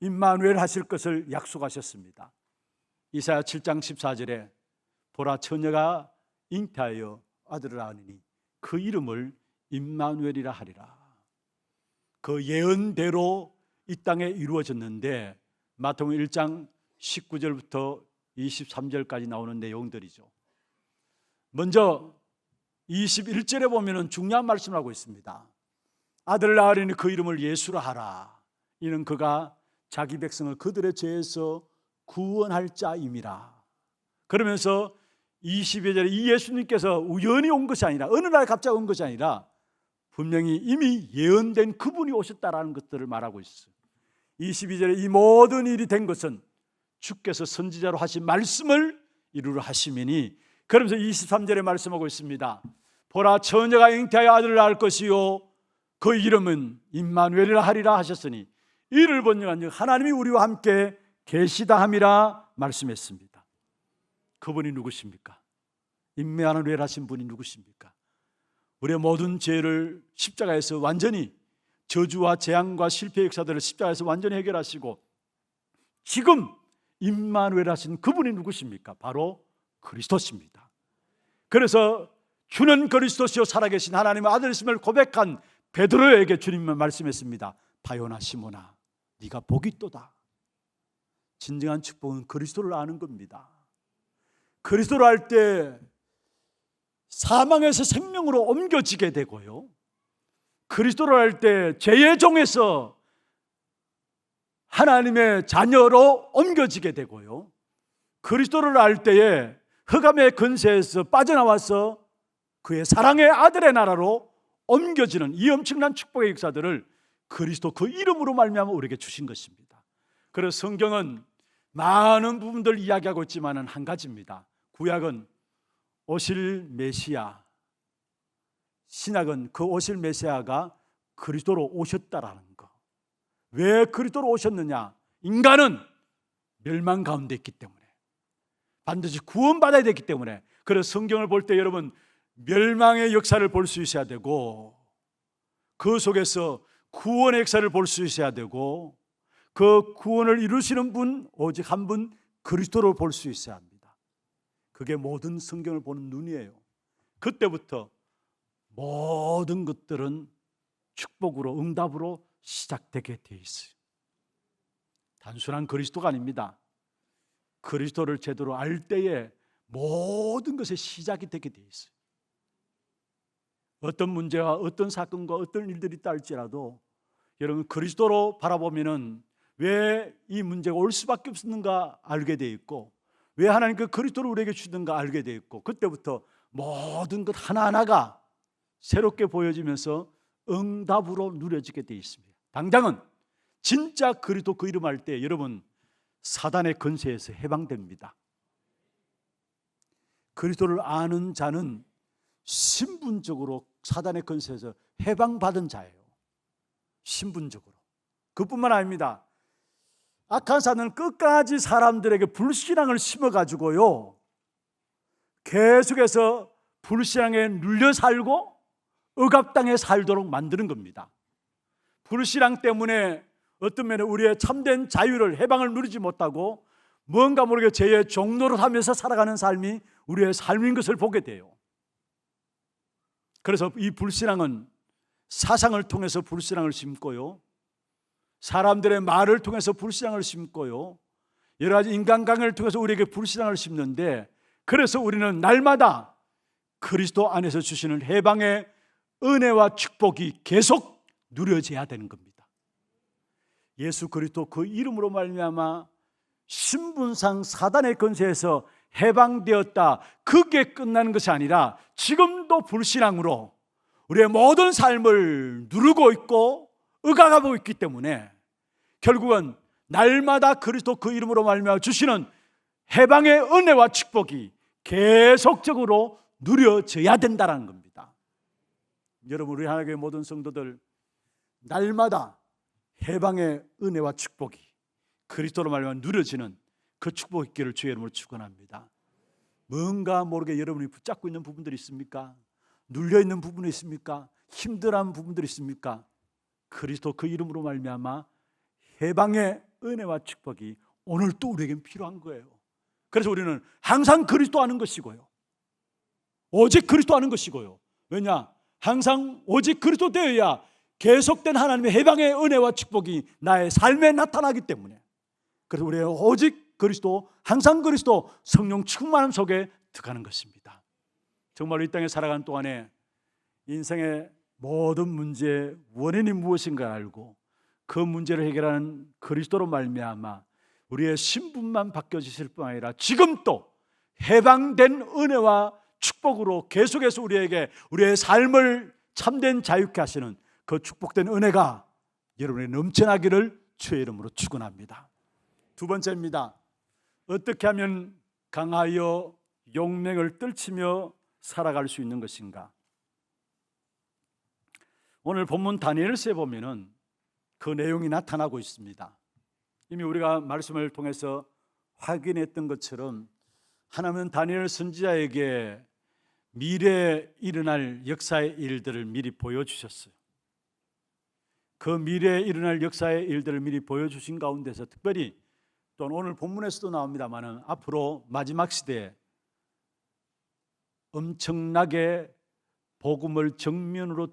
임마누엘 하실 것을 약속하셨습니다. 이사야 7장 14절에 보라, 처녀가 잉태하여 아들을 낳으니 그 이름을 임마누엘이라 하리라. 그 예언대로 이 땅에 이루어졌는데, 마태복음 1장 19절부터 23절까지 나오는 내용들이죠. 먼저 21절에 보면 중요한 말씀을 하고 있습니다. 아들을 낳으리니 그 이름을 예수라 하라. 이는 그가 자기 백성을 그들의 죄에서 구원할 자임이라. 그러면서 22절에 이 예수님께서 우연히 온 것이 아니라, 어느 날 갑자기 온 것이 아니라 분명히 이미 예언된 그분이 오셨다라는 것들을 말하고 있어요. 22절에 이 모든 일이 된 것은 주께서 선지자로 하신 말씀을 이루려 하심이니, 그러면서 23절에 말씀하고 있습니다. 보라, 처녀가 잉태하여 아들을 낳을 것이요 그 이름은 임마누엘이라 하리라 하셨으니 이를 번영한 하나님이 우리와 함께 계시다 함이라 말씀했습니다. 그분이 누구십니까? 임마누엘 하신 분이 누구십니까? 우리의 모든 죄를 십자가에서 완전히, 저주와 재앙과 실패의 역사들을 십자가에서 완전히 해결하시고 지금 임마누엘 하신 그분이 누구십니까? 바로 그리스도십니다. 그래서 주는 그리스도시요 살아계신 하나님의 아들이심을 고백한 베드로에게 주님은 말씀했습니다. 바요나 시몬아, 네가 복이 있도다. 진정한 축복은 그리스도를 아는 겁니다. 그리스도를 알 때 사망에서 생명으로 옮겨지게 되고요, 그리스도를 알 때 죄의 종에서 하나님의 자녀로 옮겨지게 되고요, 그리스도를 알 때에 흑암의 권세에서 빠져나와서 그의 사랑의 아들의 나라로 옮겨지는 이 엄청난 축복의 역사들을 그리스도 그 이름으로 말미암아 우리에게 주신 것입니다. 그래서 성경은 많은 부분들을 이야기하고 있지만 한 가지입니다. 구약은 오실 메시아, 신약은 그 오실 메시아가 그리스도로 오셨다라는 거. 왜 그리스도로 오셨느냐? 인간은 멸망 가운데 있기 때문에, 반드시 구원받아야 되기 때문에. 그래서 성경을 볼 때 여러분, 멸망의 역사를 볼 수 있어야 되고, 그 속에서 구원의 역사를 볼 수 있어야 되고, 그 구원을 이루시는 분 오직 한 분 그리스도를 볼 수 있어야 합니다. 그게 모든 성경을 보는 눈이에요. 그때부터 모든 것들은 축복으로, 응답으로 시작되게 돼 있어요. 단순한 그리스도가 아닙니다. 그리스도를 제대로 알 때에 모든 것의 시작이 되게 돼 있어요. 어떤 문제와 어떤 사건과 어떤 일들이 있다 할지라도 여러분, 그리스도로 바라보면은 왜 이 문제가 올 수밖에 없었는가 알게 돼 있고, 왜 하나님 그 그리스도를 우리에게 주든가 알게 돼 있고, 그때부터 모든 것 하나하나가 새롭게 보여지면서 응답으로 누려지게 돼 있습니다. 당장은 진짜 그리스도 그 이름 할 때 여러분, 사단의 권세에서 해방됩니다. 그리스도를 아는 자는 신분적으로 사단의 권세에서 해방받은 자예요. 신분적으로. 그뿐만 아닙니다. 악한 사단은 끝까지 사람들에게 불신앙을 심어가지고요, 계속해서 불신앙에 눌려 살고 억압당해 살도록 만드는 겁니다. 불신앙 때문에 어떤 면에 우리의 참된 자유를, 해방을 누리지 못하고 뭔가 모르게 죄의 종로를 하면서 살아가는 삶이 우리의 삶인 것을 보게 돼요. 그래서 이 불신앙은 사상을 통해서 불신앙을 심고요, 사람들의 말을 통해서 불신앙을 심고요, 여러 가지 인간관계를 통해서 우리에게 불신앙을 심는데, 그래서 우리는 날마다 그리스도 안에서 주시는 해방의 은혜와 축복이 계속 누려져야 되는 겁니다. 예수 그리스도 그 이름으로 말미암아 신분상 사단의 권세에서 해방되었다, 그게 끝나는 것이 아니라 지금도 불신앙으로 우리의 모든 삶을 누르고 있고 의각하고 있기 때문에 결국은 날마다 그리스도 그 이름으로 말미암아 주시는 해방의 은혜와 축복이 계속적으로 누려져야 된다는 겁니다. 여러분, 우리 하나님의 모든 성도들 날마다 해방의 은혜와 축복이 그리스도로 말미암아 누려지는 그 축복 있기를 주의 이름으로 축원합니다. 뭔가 모르게 여러분이 붙잡고 있는 부분들이 있습니까? 눌려 있는 부분이 있습니까? 힘들어하는 부분들이 있습니까? 그리스도 그 이름으로 말미암아 해방의 은혜와 축복이 오늘 또 우리에겐 필요한 거예요. 그래서 우리는 항상 그리스도 아는 것이고요, 오직 그리스도 아는 것이고요. 왜냐? 항상 오직 그리스도 되어야 계속된 하나님의 해방의 은혜와 축복이 나의 삶에 나타나기 때문에, 그래서 우리의 오직 그리스도, 항상 그리스도, 성령 충만함 속에 들어가는 것입니다. 정말 이 땅에 살아가는 동안에 인생의 모든 문제의 원인이 무엇인가 알고 그 문제를 해결하는 그리스도로 말미암아 우리의 신분만 바뀌어지실 뿐 아니라 지금 또 해방된 은혜와 축복으로 계속해서 우리에게 우리의 삶을 참된 자유케 하시는 그 축복된 은혜가 여러분의 넘쳐나기를 주의 이름으로 축원합니다. 두 번째입니다. 어떻게 하면 강하여 용맹을 떨치며 살아갈 수 있는 것인가? 오늘 본문 다니엘서에 보면은 그 내용이 나타나고 있습니다. 이미 우리가 말씀을 통해서 확인했던 것처럼 하나님은 다니엘 선지자에게 미래에 일어날 역사의 일들을 미리 보여주셨어요. 그 미래에 일어날 역사의 일들을 미리 보여주신 가운데서 특별히 또 오늘 본문에서도 나옵니다마는 앞으로 마지막 시대에 엄청나게 복음을 정면으로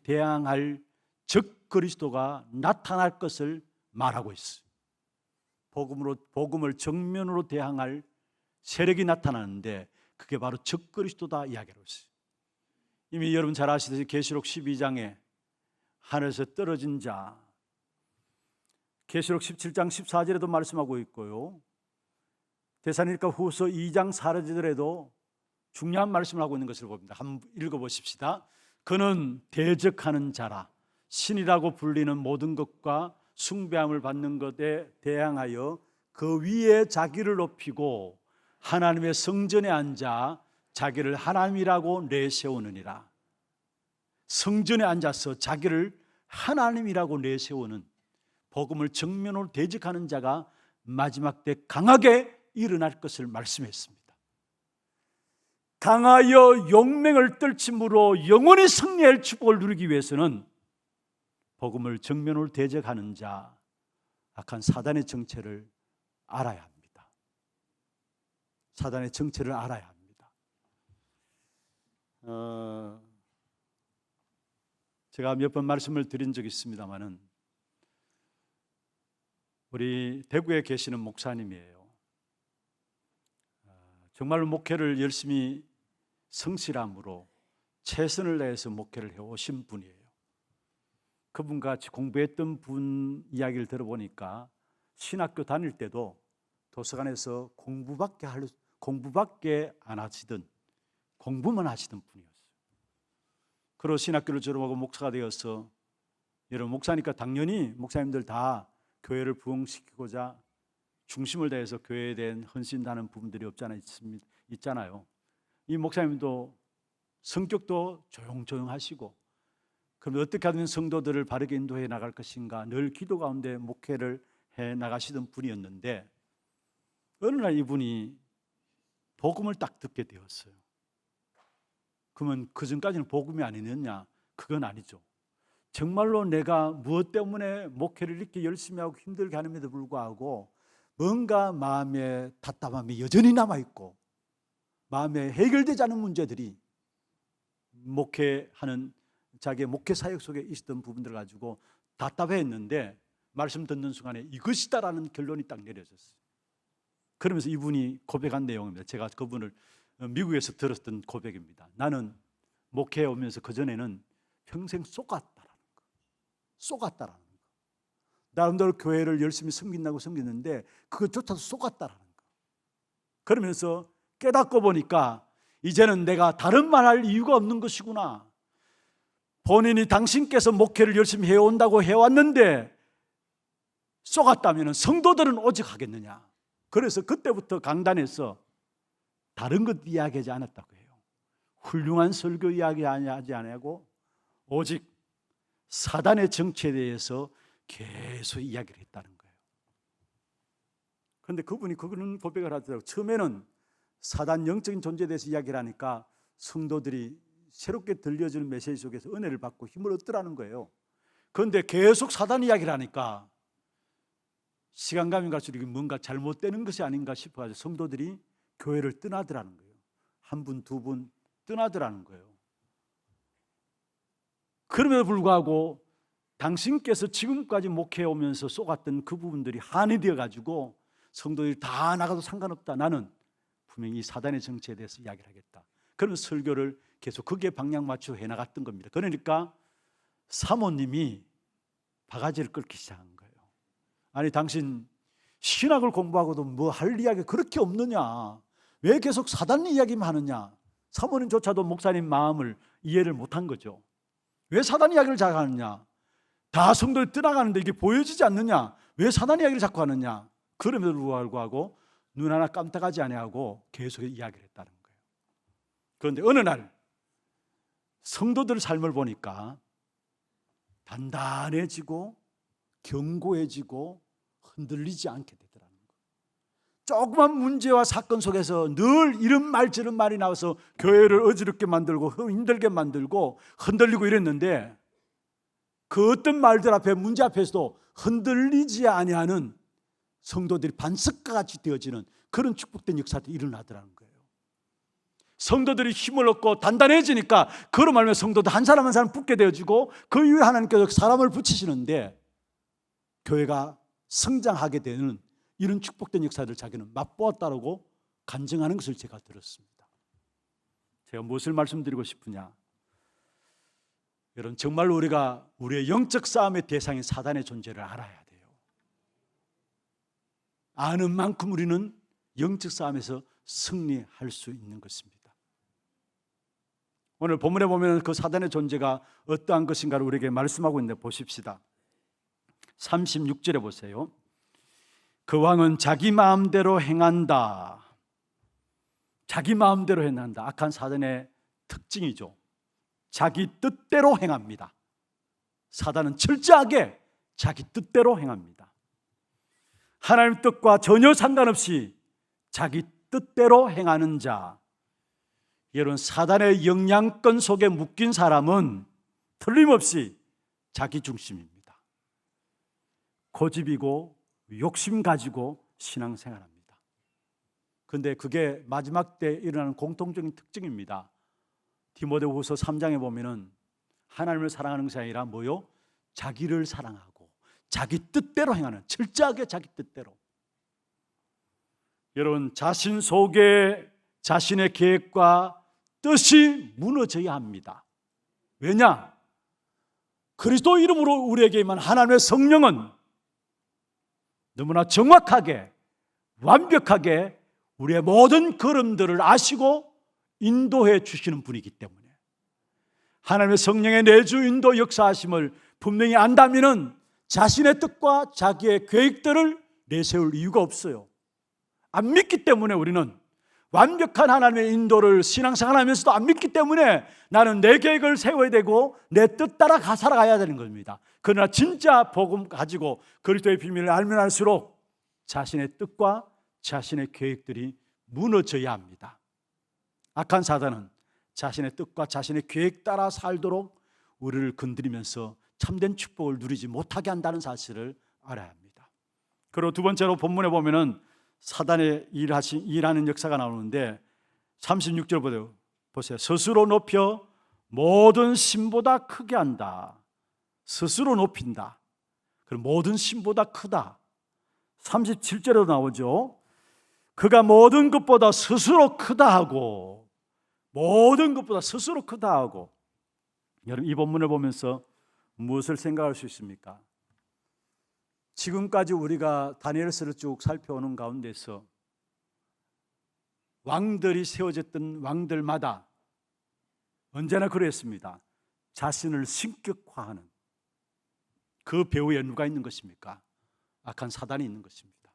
대항할 적 그리스도가 나타날 것을 말하고 있어요. 복음을 정면으로 대항할 세력이 나타나는데 그게 바로 적 그리스도다 이야기하고 있어요. 이미 여러분 잘 아시듯이 계시록 12장에 하늘에서 떨어진 자, 계시록 17장 14절에도 말씀하고 있고요, 데살로니가 후서 2장 4절에도 중요한 말씀을 하고 있는 것을 봅니다. 한번 읽어보십시다. 그는 대적하는 자라, 신이라고 불리는 모든 것과 숭배함을 받는 것에 대항하여 그 위에 자기를 높이고 하나님의 성전에 앉아 자기를 하나님이라고 내세우느니라. 성전에 앉아서 자기를 하나님이라고 내세우는, 복음을 정면으로 대적하는 자가 마지막 때 강하게 일어날 것을 말씀했습니다. 강하여 용맹을 떨침으로 영원히 승리할 축복을 누리기 위해서는 복음을 정면으로 대적하는 자, 악한 사단의 정체를 알아야 합니다. 사단의 정체를 알아야 합니다. 제가 몇 번 말씀을 드린 적이 있습니다마는 우리 대구에 계시는 목사님이에요. 정말로 목회를 열심히 성실함으로 최선을 다해서 목회를 해오신 분이에요. 그분과 같이 공부했던 분 이야기를 들어보니까 신학교 다닐 때도 도서관에서 공부밖에 안 하시던, 공부만 하시던 분이었어요. 그리고 신학교를 졸업하고 목사가 되어서, 여러분 목사니까 당연히 목사님들 다 교회를 부흥시키고자 중심을 다해서 교회에 대한 헌신하는 부분들이 있잖아요. 이 목사님도 성격도 조용조용하시고, 그럼 어떻게 하면 성도들을 바르게 인도해 나갈 것인가 늘 기도 가운데 목회를 해 나가시던 분이었는데, 어느 날 이분이 복음을 딱 듣게 되었어요. 그러면 그 전까지는 복음이 아니었냐? 그건 아니죠. 정말로 내가 무엇 때문에 목회를 이렇게 열심히 하고 힘들게 하는데도 불구하고 뭔가 마음에 답답함이 여전히 남아있고 마음에 해결되지 않은 문제들이 목회하는 자기의 목회 사역 속에 있었던 부분들을 가지고 답답해했는데 말씀 듣는 순간에 이것이다라는 결론이 딱 내려졌어요. 그러면서 이분이 고백한 내용입니다. 제가 그분을 미국에서 들었던 고백입니다. 나는 목회에 오면서 그전에는 평생 쏘갔다라는 거. 쏘갔다라는 거. 나름대로 교회를 열심히 섬긴다고 섬겼는데 그것조차도 쏘갔다라는 거. 그러면서 깨닫고 보니까 이제는 내가 다른 말 할 이유가 없는 것이구나. 본인이 당신께서 목회를 열심히 해온다고 해왔는데 쏘갔다면 성도들은 오직 하겠느냐. 그래서 그때부터 강단에서 다른 것 이야기하지 않았다고 해요. 훌륭한 설교 이야기하지 않고 오직 사단의 정체에 대해서 계속 이야기를 했다는 거예요. 그런데 그분이 그런 고백을 하더라고요. 처음에는 사단 영적인 존재에 대해서 이야기를 하니까 성도들이 새롭게 들려주는 메시지 속에서 은혜를 받고 힘을 얻더라는 거예요. 그런데 계속 사단 이야기를 하니까 시간 가면 갈수록 이게 뭔가 잘못되는 것이 아닌가 싶어가지고 성도들이 교회를 떠나더라는 거예요. 한 분, 두 분 떠나더라는 거예요. 그럼에도 불구하고 당신께서 지금까지 목회해 오면서 쏘갔던 그 부분들이 한이 되어가지고 성도들이 다 나가도 상관없다. 나는 분명히 사단의 정체에 대해서 이야기를 하겠다. 그러면서 설교를 계속 거기에 방향 맞춰 해나갔던 겁니다. 그러니까 사모님이 바가지를 끓기 시작한 거예요. 아니 당신 신학을 공부하고도 뭐 할 이야기 그렇게 없느냐. 왜 계속 사단 이야기만 하느냐. 사모님조차도 목사님 마음을 이해를 못한 거죠. 왜 사단 이야기를 자꾸 하느냐. 다 성도를 떠나가는데 이게 보여지지 않느냐. 왜 사단 이야기를 자꾸 하느냐. 그럼에도 불구하고 눈 하나 깜짝하지 아니하고 계속 이야기를 했다는 거예요. 그런데 어느 날 성도들 삶을 보니까 단단해지고 견고해지고 흔들리지 않게 되더라는 거예요. 조그만 문제와 사건 속에서 늘 이런 말 저런 말이 나와서 교회를 어지럽게 만들고 힘들게 만들고 흔들리고 이랬는데 그 어떤 말들 앞에 문제 앞에서도 흔들리지 아니하는 성도들이 반석과 같이 되어지는 그런 축복된 역사들이 일어나더라는 거예요. 성도들이 힘을 얻고 단단해지니까 그로 말하면 성도들 한 사람 한 사람 붙게 되어지고 그 이후에 하나님께서 사람을 붙이시는데 교회가 성장하게 되는 이런 축복된 역사를 자기는 맛보았다고 간증하는 것을 제가 들었습니다. 제가 무엇을 말씀드리고 싶으냐. 여러분 정말로 우리가 우리의 영적 싸움의 대상인 사단의 존재를 알아야 돼요. 아는 만큼 우리는 영적 싸움에서 승리할 수 있는 것입니다. 오늘 본문에 보면 그 사단의 존재가 어떠한 것인가를 우리에게 말씀하고 있는데 보십시다. 36절에 보세요. 그 왕은 자기 마음대로 행한다. 자기 마음대로 행한다. 악한 사단의 특징이죠. 자기 뜻대로 행합니다. 사단은 철저하게 자기 뜻대로 행합니다. 하나님 뜻과 전혀 상관없이 자기 뜻대로 행하는 자. 여러분 사단의 영향권 속에 묶인 사람은 틀림없이 자기 중심입니다. 고집이고 욕심 가지고 신앙생활합니다. 그런데 그게 마지막 때 일어나는 공통적인 특징입니다. 디모데후서 3장에 보면은 하나님을 사랑하는 것이 아니라 뭐요? 자기를 사랑하고 자기 뜻대로 행하는, 철저하게 자기 뜻대로. 여러분 자신 속에 자신의 계획과 뜻이 무너져야 합니다. 왜냐? 그리스도 이름으로 우리에게 임한 하나님의 성령은 너무나 정확하게 완벽하게 우리의 모든 걸음들을 아시고 인도해 주시는 분이기 때문에 하나님의 성령의 내주 인도 역사하심을 분명히 안다면은 자신의 뜻과 자기의 계획들을 내세울 이유가 없어요. 안 믿기 때문에 우리는 완벽한 하나님의 인도를 신앙생활하면서도 안 믿기 때문에 나는 내 계획을 세워야 되고 내 뜻 따라 살아가야 되는 겁니다. 그러나 진짜 복음 가지고 그리스도의 비밀을 알면 알수록 자신의 뜻과 자신의 계획들이 무너져야 합니다. 악한 사단은 자신의 뜻과 자신의 계획 따라 살도록 우리를 건드리면서 참된 축복을 누리지 못하게 한다는 사실을 알아야 합니다. 그리고 두 번째로 본문에 보면은 사단의 일하는 역사가 나오는데 36절 보세요. 스스로 높여 모든 신보다 크게 한다. 스스로 높인다. 그럼 모든 신보다 크다. 37절에도 나오죠. 그가 모든 것보다 스스로 크다 하고, 모든 것보다 스스로 크다 하고. 여러분, 이 본문을 보면서 무엇을 생각할 수 있습니까? 지금까지 우리가 다니엘서를 쭉 살펴오는 가운데서 왕들이 세워졌던 왕들마다 언제나 그랬습니다. 자신을 신격화하는 그 배후에 누가 있는 것입니까? 악한 사단이 있는 것입니다.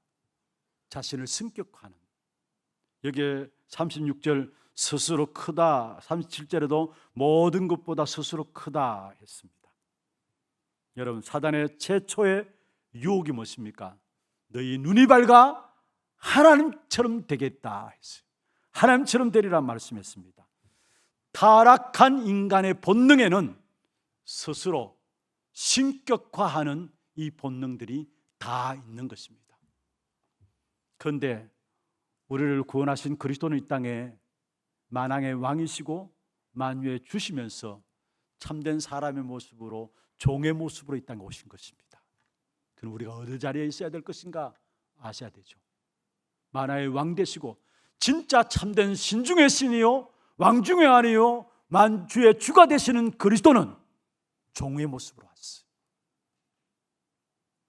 자신을 신격화하는. 여기에 36절 스스로 크다, 37절에도 모든 것보다 스스로 크다 했습니다. 여러분, 사단의 최초의 유혹이 무엇입니까? 너희 눈이 밝아 하나님처럼 되겠다 했어요. 하나님처럼 되리라 말씀했습니다. 타락한 인간의 본능에는 스스로 신격화하는 이 본능들이 다 있는 것입니다. 그런데 우리를 구원하신 그리스도는 이 땅에 만왕의 왕이시고 만유에 주시면서 참된 사람의 모습으로, 종의 모습으로 이 땅에 오신 것입니다. 그럼 우리가 어느 자리에 있어야 될 것인가 아셔야 되죠. 만왕의 왕 되시고 진짜 참된 신중의 신이요 왕 중의 왕이요 만주의 주가 되시는 그리스도는 종의 모습으로 왔어요.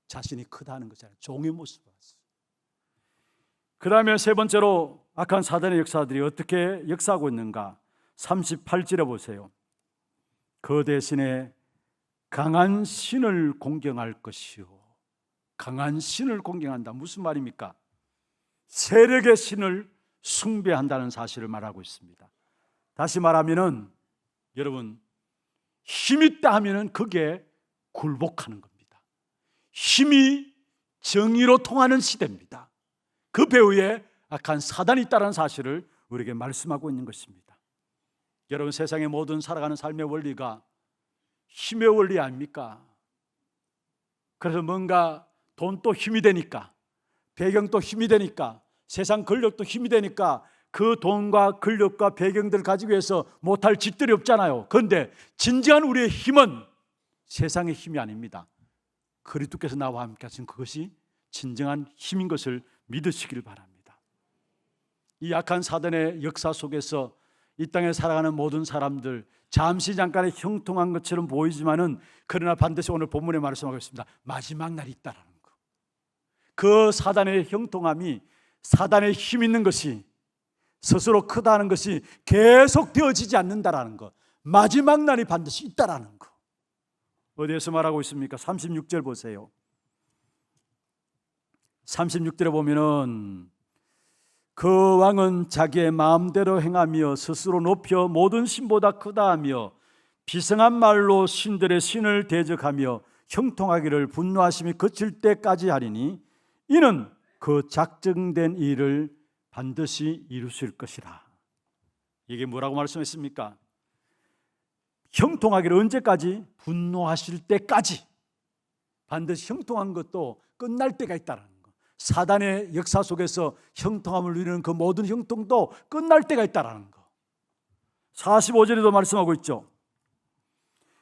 자신이 크다는 것이 아니라 종의 모습으로 왔어요. 그 다음에 세 번째로 악한 사단의 역사들이 어떻게 역사하고 있는가? 38절에 보세요. 그 대신에 강한 신을 공경할 것이요. 강한 신을 공경한다. 무슨 말입니까? 세력의 신을 숭배한다는 사실을 말하고 있습니다. 다시 말하면은 여러분, 힘 있다 하면은 그게 굴복하는 겁니다. 힘이 정의로 통하는 시대입니다. 그 배후에 악한 사단이 있다는 사실을 우리에게 말씀하고 있는 것입니다. 여러분, 세상의 모든 살아가는 삶의 원리가 힘의 원리 아닙니까? 그래서 뭔가 돈도 힘이 되니까, 배경도 힘이 되니까, 세상 권력도 힘이 되니까 그 돈과 권력과 배경들을 가지고 해서 못할 짓들이 없잖아요. 그런데 진정한 우리의 힘은 세상의 힘이 아닙니다. 그리스도께서 나와 함께 하신 그것이 진정한 힘인 것을 믿으시기를 바랍니다. 이 악한 사단의 역사 속에서 이 땅에 살아가는 모든 사람들 잠시 잠깐의 형통한 것처럼 보이지만은 그러나 반드시 오늘 본문에 말씀하고 있습니다. 마지막 날이 있다라는 거. 그 사단의 형통함이, 사단의 힘 있는 것이, 스스로 크다는 것이 계속 되어지지 않는다라는 것, 마지막 날이 반드시 있다라는 것. 어디에서 말하고 있습니까? 36절 보세요. 36절에 보면은 그 왕은 자기의 마음대로 행하며 스스로 높여 모든 신보다 크다 하며 비성한 말로 신들의 신을 대적하며 형통하기를 분노하심이 그칠 때까지 하리니 이는 그 작정된 일을 반드시 이루실 것이라. 이게 뭐라고 말씀했습니까? 형통하기를 언제까지? 분노하실 때까지. 반드시 형통한 것도 끝날 때가 있다는 거. 사단의 역사 속에서 형통함을 누리는 그 모든 형통도 끝날 때가 있다는 거. 45절에도 말씀하고 있죠.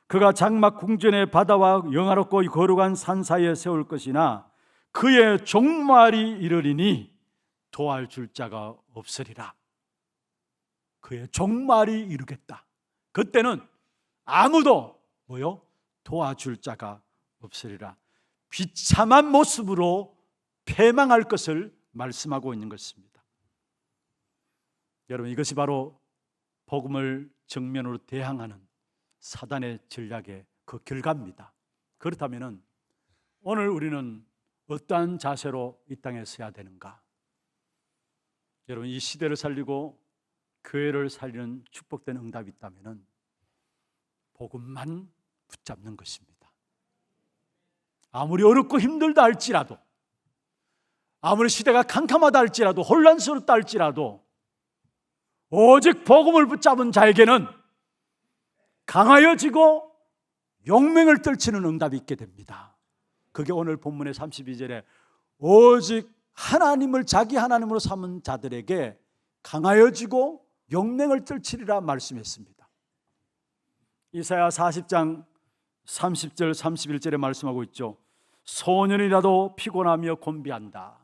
그가 장막 궁전의 바다와 영화롭고 거룩한 산 사이에 세울 것이나 그의 종말이 이르리니 도와줄 자가 없으리라. 그의 종말이 이르겠다. 그때는 아무도 도와줄 자가 없으리라. 비참한 모습으로 패망할 것을 말씀하고 있는 것입니다. 여러분, 이것이 바로 복음을 정면으로 대항하는 사단의 전략의 그 결과입니다. 그렇다면 오늘 우리는 어떠한 자세로 이 땅에 서야 되는가? 여러분, 이 시대를 살리고 교회를 살리는 축복된 응답이 있다면 복음만 붙잡는 것입니다. 아무리 어렵고 힘들다 할지라도, 아무리 시대가 캄캄하다 할지라도, 혼란스럽다 할지라도 오직 복음을 붙잡은 자에게는 강하여지고 용맹을 떨치는 응답이 있게 됩니다. 그게 오늘 본문의 32절에 오직 하나님을 자기 하나님으로 삼은 자들에게 강하여지고 용맹을 떨치리라 말씀했습니다. 이사야 40장 30절 31절에 말씀하고 있죠. 소년이라도 피곤하며 곤비한다.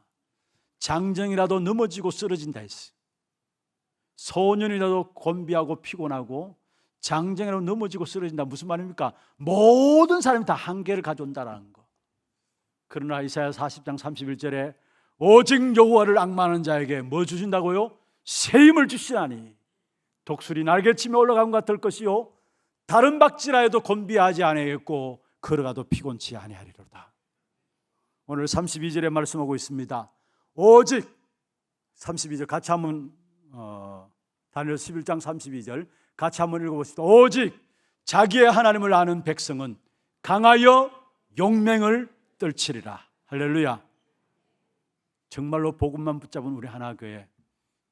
장정이라도 넘어지고 쓰러진다 했어요. 소년이라도 곤비하고 피곤하고 장정이라도 넘어지고 쓰러진다. 무슨 말입니까? 모든 사람이 다 한계를 가져온다라는 거. 그러나 이사야 40장 31절에 오직 여호와를 앙망하는 자에게 뭐 주신다고요? 새 힘을 주시나니 독수리 날개치며 올라간 것 같을 것이요 다른 박질하여도 곤비하지 아니하겠고 걸어가도 피곤치 아니하리로다. 오늘 32절에 말씀하고 있습니다. 오직 32절 같이 한번 다니엘 11장 32절 같이 한번 읽어보시다. 오직 자기의 하나님을 아는 백성은 강하여 용맹을 떨치리라. 할렐루야. 정말로 복음만 붙잡은 우리 하나교회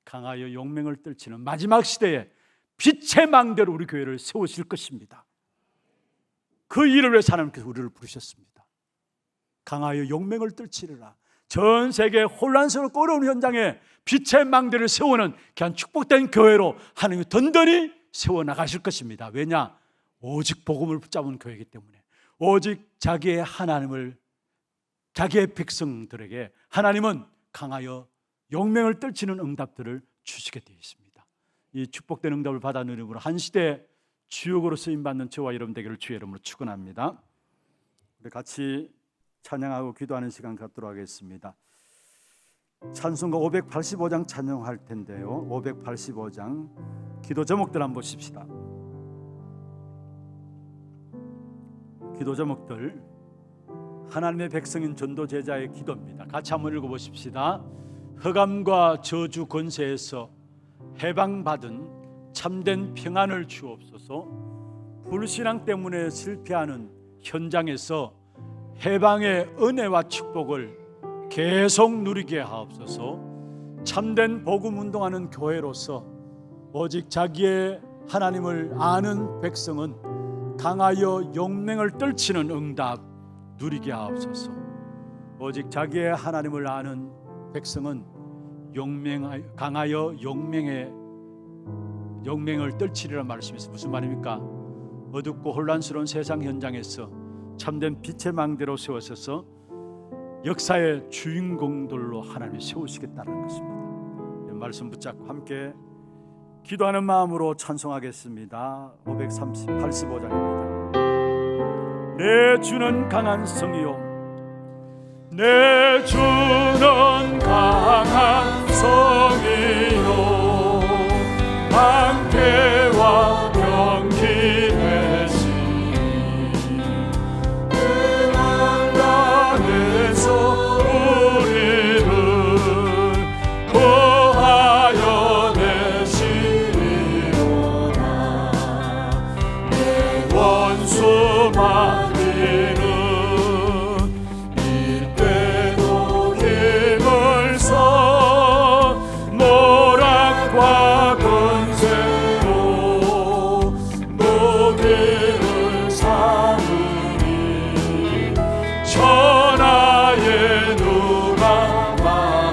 강하여 용맹을 떨치는 마지막 시대에 빛의 망대로 우리 교회를 세우실 것입니다. 그 일을 위해서 하나님께서 우리를 부르셨습니다. 강하여 용맹을 떨치리라. 전 세계 혼란스럽고 어려운 현장에 빛의 망대를 세우는 그냥 축복된 교회로 하나님이 든든히 세워나가실 것입니다. 왜냐? 오직 복음을 붙잡은 교회이기 때문에. 오직 자기의 하나님을 자기의 백성들에게 하나님은 강하여 용맹을 떨치는 응답들을 주시게 되어 있습니다. 이 축복된 응답을 받아 누림으로 한 시대 주역으로 쓰임받는 저와 여러분 되기를 주의 이름으로 축원합니다. 우리 같이 찬양하고 기도하는 시간 갖도록 하겠습니다. 찬송가 585장 찬양할 텐데요. 585장 기도 제목들 한번 보십시다. 기도 제목들 하나님의 백성인 전도 제자의 기도입니다. 같이 한번 읽어보십시다. 흑암과 저주 권세에서 해방받은 참된 평안을 주옵소서. 불신앙 때문에 실패하는 현장에서 해방의 은혜와 축복을 계속 누리게 하옵소서. 참된 복음 운동하는 교회로서 오직 자기의 하나님을 아는 백성은 강하여 용맹을 떨치는 응답 누리게 하옵소서. 오직 자기의 하나님을 아는 백성은 강하여 용맹을 떨치리라 말씀이있어요. 무슨 말입니까? 어둡고 혼란스러운 세상 현장에서 참된 빛의 망대로 세워서서 역사의 주인공들로 하나님이 세우시겠다는 것입니다. 이 말씀 붙잡고 함께 기도하는 마음으로 찬송하겠습니다. 585장입니다. 내 주는 강한 성이요 내 주는 강한 성이요 방패와 병기 되시니 그 난간에서 우리를 구하여 내시리로다. 내 원수 마귀는 이때도 힘을 써 모락과 권세로 무기를 삼으니 천하의 누가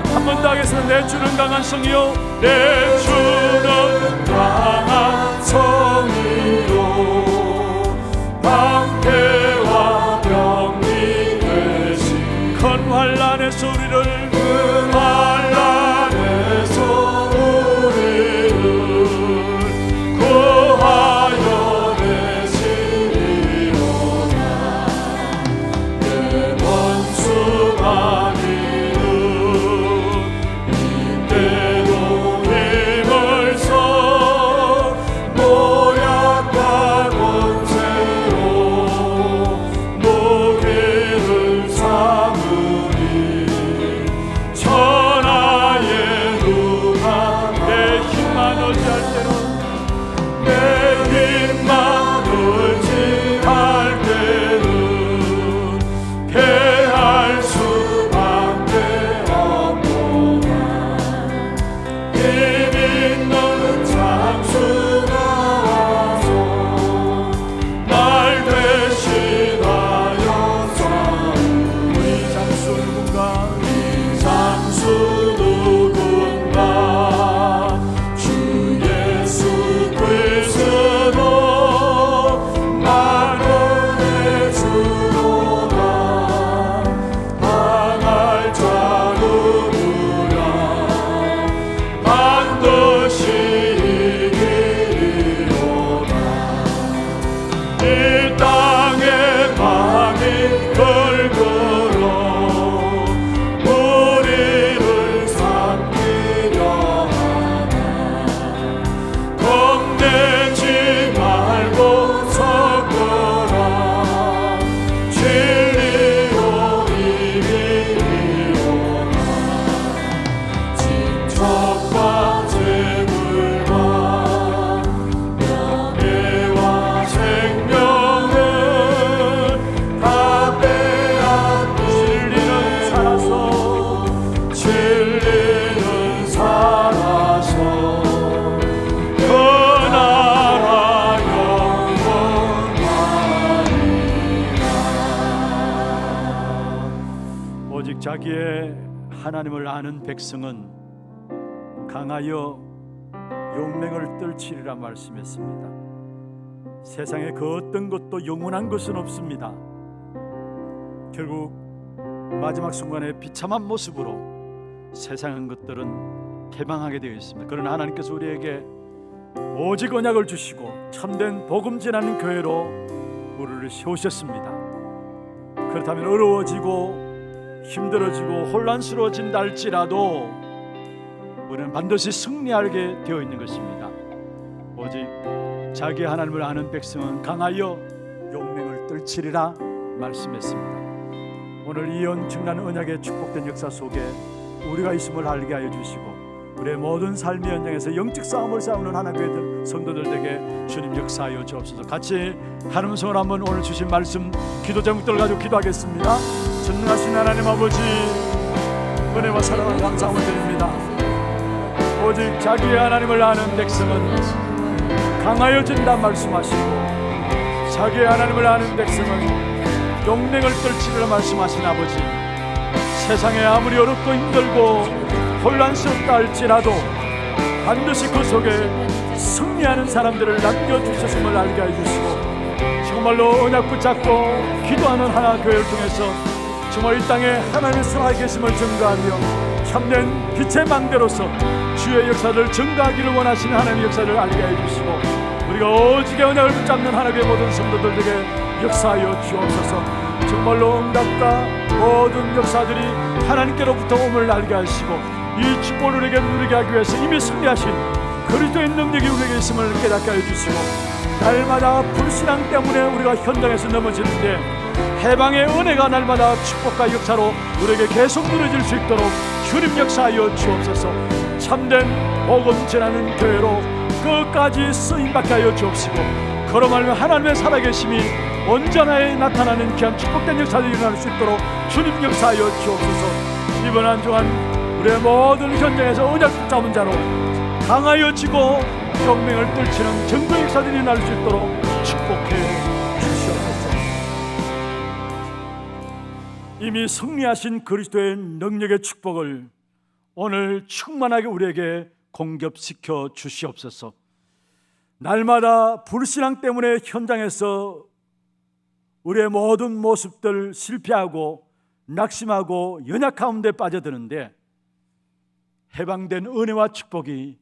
한 번 더 하겠습니다. 내 주는 강한 성이요 내 주는 강한 성이요 방패와 병기 되신 큰 환난에서 우리를 구하여 내시리로다. 내 원수 마귀는 이때도 힘을 써 자기의 하나님을 아는 백성은 강하여 용맹을 떨치리라 말씀했습니다. 세상에 그 어떤 것도 영원한 것은 없습니다. 결국 마지막 순간에 비참한 모습으로 세상의 것들은 패망하게 되어 있습니다. 그러나 하나님께서 우리에게 오직 언약을 주시고 참된 복음 전하는 교회로 우리를 세우셨습니다. 그렇다면 어려워지고 힘들어지고 혼란스러워진다 할지라도 우리는 반드시 승리하게 되어 있는 것입니다. 오직 자기 하나님을 아는 백성은 강하여 용맹을 떨치리라 말씀했습니다. 오늘 이 엄청난 언약의 축복된 역사 속에 우리가 있음을 알게 하여 주시고 우리의 모든 삶의 현장에서 영적 싸움을 싸우는 하나님의 성도들에게 주님 역사하여 주옵소서. 같이 하나님 성을 한번 오늘 주신 말씀 기도 제목들 가지고 기도하겠습니다. 전능하신 하나님 아버지, 은혜와 사랑을 감사함을 드립니다. 오직 자기의 하나님을 아는 백성은 강하여진다 말씀하시고 자기의 하나님을 아는 백성은 용맹을 떨치리라 말씀하신 아버지, 세상에 아무리 어렵고 힘들고 혼란스럽다 할지라도 반드시 그 속에 승리하는 사람들을 남겨주셨음을 알게 해주시고 정말로 언약 붙잡고 기도하는 하나교회를 통해서 정말 이 땅에 하나님의 살아계심을 증거하며 참된 빛의 망대로서 주의 역사를 증거하기를 원하시는 하나님의 역사를 알게 해주시고 우리가 오직의 언약을 붙잡는 하나님의 모든 성도들에게 역사하여 주옵소서. 정말로 응답과 모든 역사들이 하나님께로부터 옴을 알게 하시고 이 축복을 우리에게 누리게 하기 위해서 이미 승리하신 그리스도의 능력이 우리에게 있음을 깨닫게 해주시고 날마다 불신앙 때문에 우리가 현장에서 넘어지는데 해방의 은혜가 날마다 축복과 역사로 우리에게 계속 누려질 수 있도록 주님 역사하여 주옵소서. 참된 복음 전하는 교회로 끝까지 쓰임받게 하여 주옵시고 그로 말하면 하나님의 살아계심이 온전하게 나타나는 귀한 축복된 역사들이 일어날 수 있도록 주님 역사하여 주옵소서. 이번 한 주간 우리의 모든 현장에서 언약 붙잡은 자로 강하여지고 용맹을 떨치는 정도의 역사들이 일어날 수 있도록 축복해 주시옵소서. 이미 승리하신 그리스도의 능력의 축복을 오늘 충만하게 우리에게 공급시켜 주시옵소서. 날마다 불신앙 때문에 현장에서 우리의 모든 모습들 실패하고 낙심하고 연약 가운데 빠져드는데 해방된 은혜와 축복이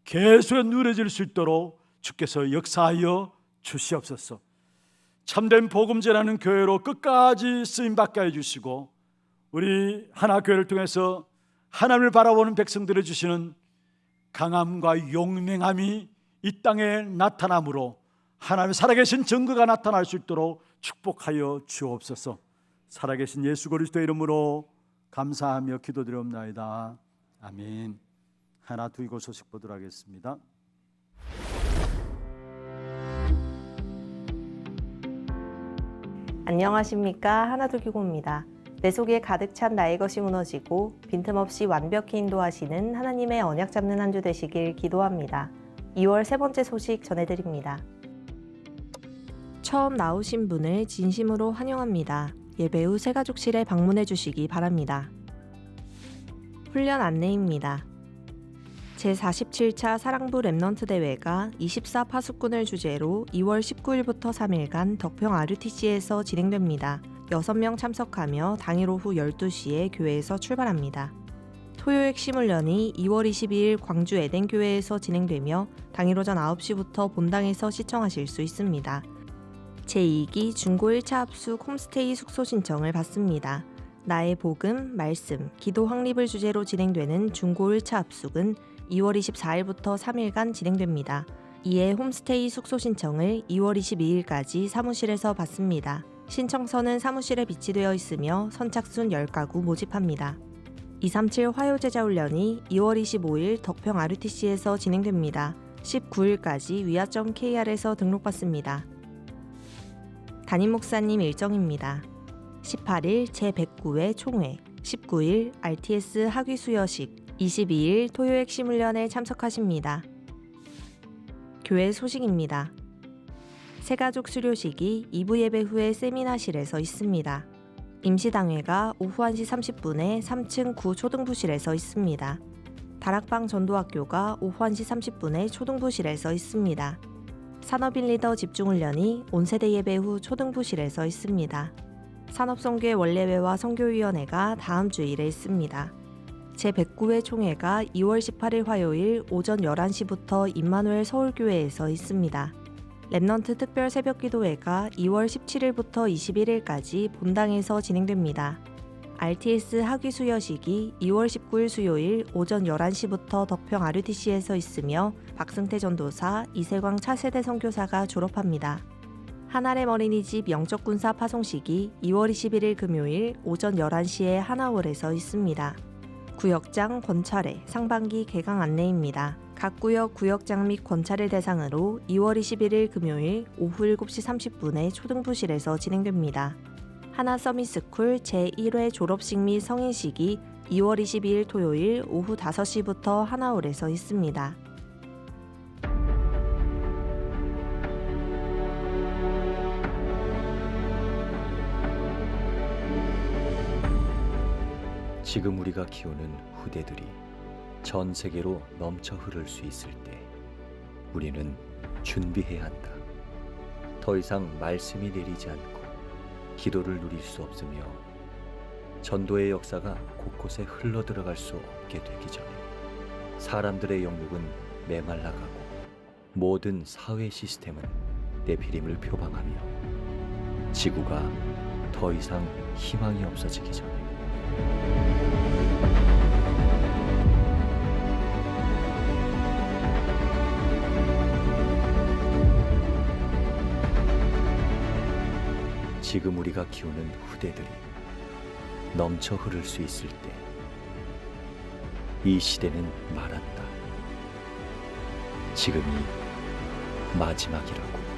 계속 누려질 수 있도록 주께서 역사하여 주시옵소서. 참된 복음 전하는 교회로 끝까지 쓰임받게 해주시고 우리 하나교회를 통해서 하나님을 바라보는 백성들을 주시는 강함과 용맹함이 이 땅에 나타남으로 하나님의 살아계신 증거가 나타날 수 있도록 축복하여 주옵소서. 살아계신 예수 그리스도의 이름으로 감사하며 기도드리옵나이다. 아멘. 하나 두고 소식 보도록 하겠습니다. 안녕하십니까, 하나둘기고입니다. 내 속에 가득 찬 나의 것이 무너지고 빈틈없이 완벽히 인도하시는 하나님의 언약 잡는 한 주 되시길 기도합니다. 2월 세 번째 소식 전해드립니다. 처음 나오신 분을 진심으로 환영합니다. 예배 후 새가족실에 방문해 주시기 바랍니다. 훈련 안내입니다. 제47차 사랑부 랩넌트 대회가 24파수꾼을 주제로 2월 19일부터 3일간 덕평 RUTC에서 진행됩니다. 6명 참석하며 당일 오후 12시에 교회에서 출발합니다. 토요 핵심 훈련이 2월 22일 광주 에덴교회에서 진행되며 당일 오전 9시부터 본당에서 시청하실 수 있습니다. 제2기 중고 1차 합숙 홈스테이 숙소 신청을 받습니다. 나의 복음, 말씀, 기도 확립을 주제로 진행되는 중고 1차 합숙은 2월 24일부터 3일간 진행됩니다. 이에 홈스테이 숙소 신청을 2월 22일까지 사무실에서 받습니다. 신청서는 사무실에 비치되어 있으며 선착순 10가구 모집합니다. 237 화요제자훈련이 2월 25일 덕평 RUTC에서 진행됩니다. 19일까지 위아.kr에서 등록받습니다. 담임 목사님 일정입니다. 18일 제109회 총회, 19일 RTS 학위 수여식, 22일 토요 핵심 훈련에 참석하십니다. 교회 소식입니다. 새가족 수료식이 2부 예배 후에 세미나실에서 있습니다. 임시당회가 오후 1시 30분에 3층 구초등부실에서 있습니다. 다락방 전도학교가 오후 1시 30분에 초등부실에서 있습니다. 산업인 리더 집중훈련이 온세대 예배 후 초등부실에서 있습니다. 산업선교회 원례회와 선교위원회가 다음 주일에 있습니다. 제109회 총회가 2월 18일 화요일 오전 11시부터 임마누엘 서울교회에서 있습니다. 렘넌트 특별 새벽기도회가 2월 17일부터 21일까지 본당에서 진행됩니다. RTS 학위 수여식이 2월 19일 수요일 오전 11시부터 덕평 RUTC에서 있으며 박승태 전도사, 이세광 차세대 선교사가 졸업합니다. 하나렘 어린이집 영적군사 파송식이 2월 21일 금요일 오전 11시에 하나홀에서 있습니다. 구역장 권차례 상반기 개강 안내입니다. 각 구역 구역장 및 권차를 대상으로 2월 21일 금요일 오후 7시 30분에 초등부실에서 진행됩니다. 하나 서밋스쿨 제1회 졸업식 및 성인식이 2월 22일 토요일 오후 5시부터 하나홀에서 있습니다. 지금 우리가 키우는 후대들이 전 세계로 넘쳐 흐를 수 있을 때 우리는 준비해야 한다. 더 이상 말씀이 내리지 않고 기도를 누릴 수 없으며 전도의 역사가 곳곳에 흘러들어갈 수 없게 되기 전에 사람들의 영육은 메말라가고 모든 사회 시스템은 내피림을 표방하며 지구가 더 이상 희망이 없어지기 전에 지금 우리가 키우는 후대들이 넘쳐 흐를 수 있을 때 이 시대는 말한다. 지금이 마지막이라고.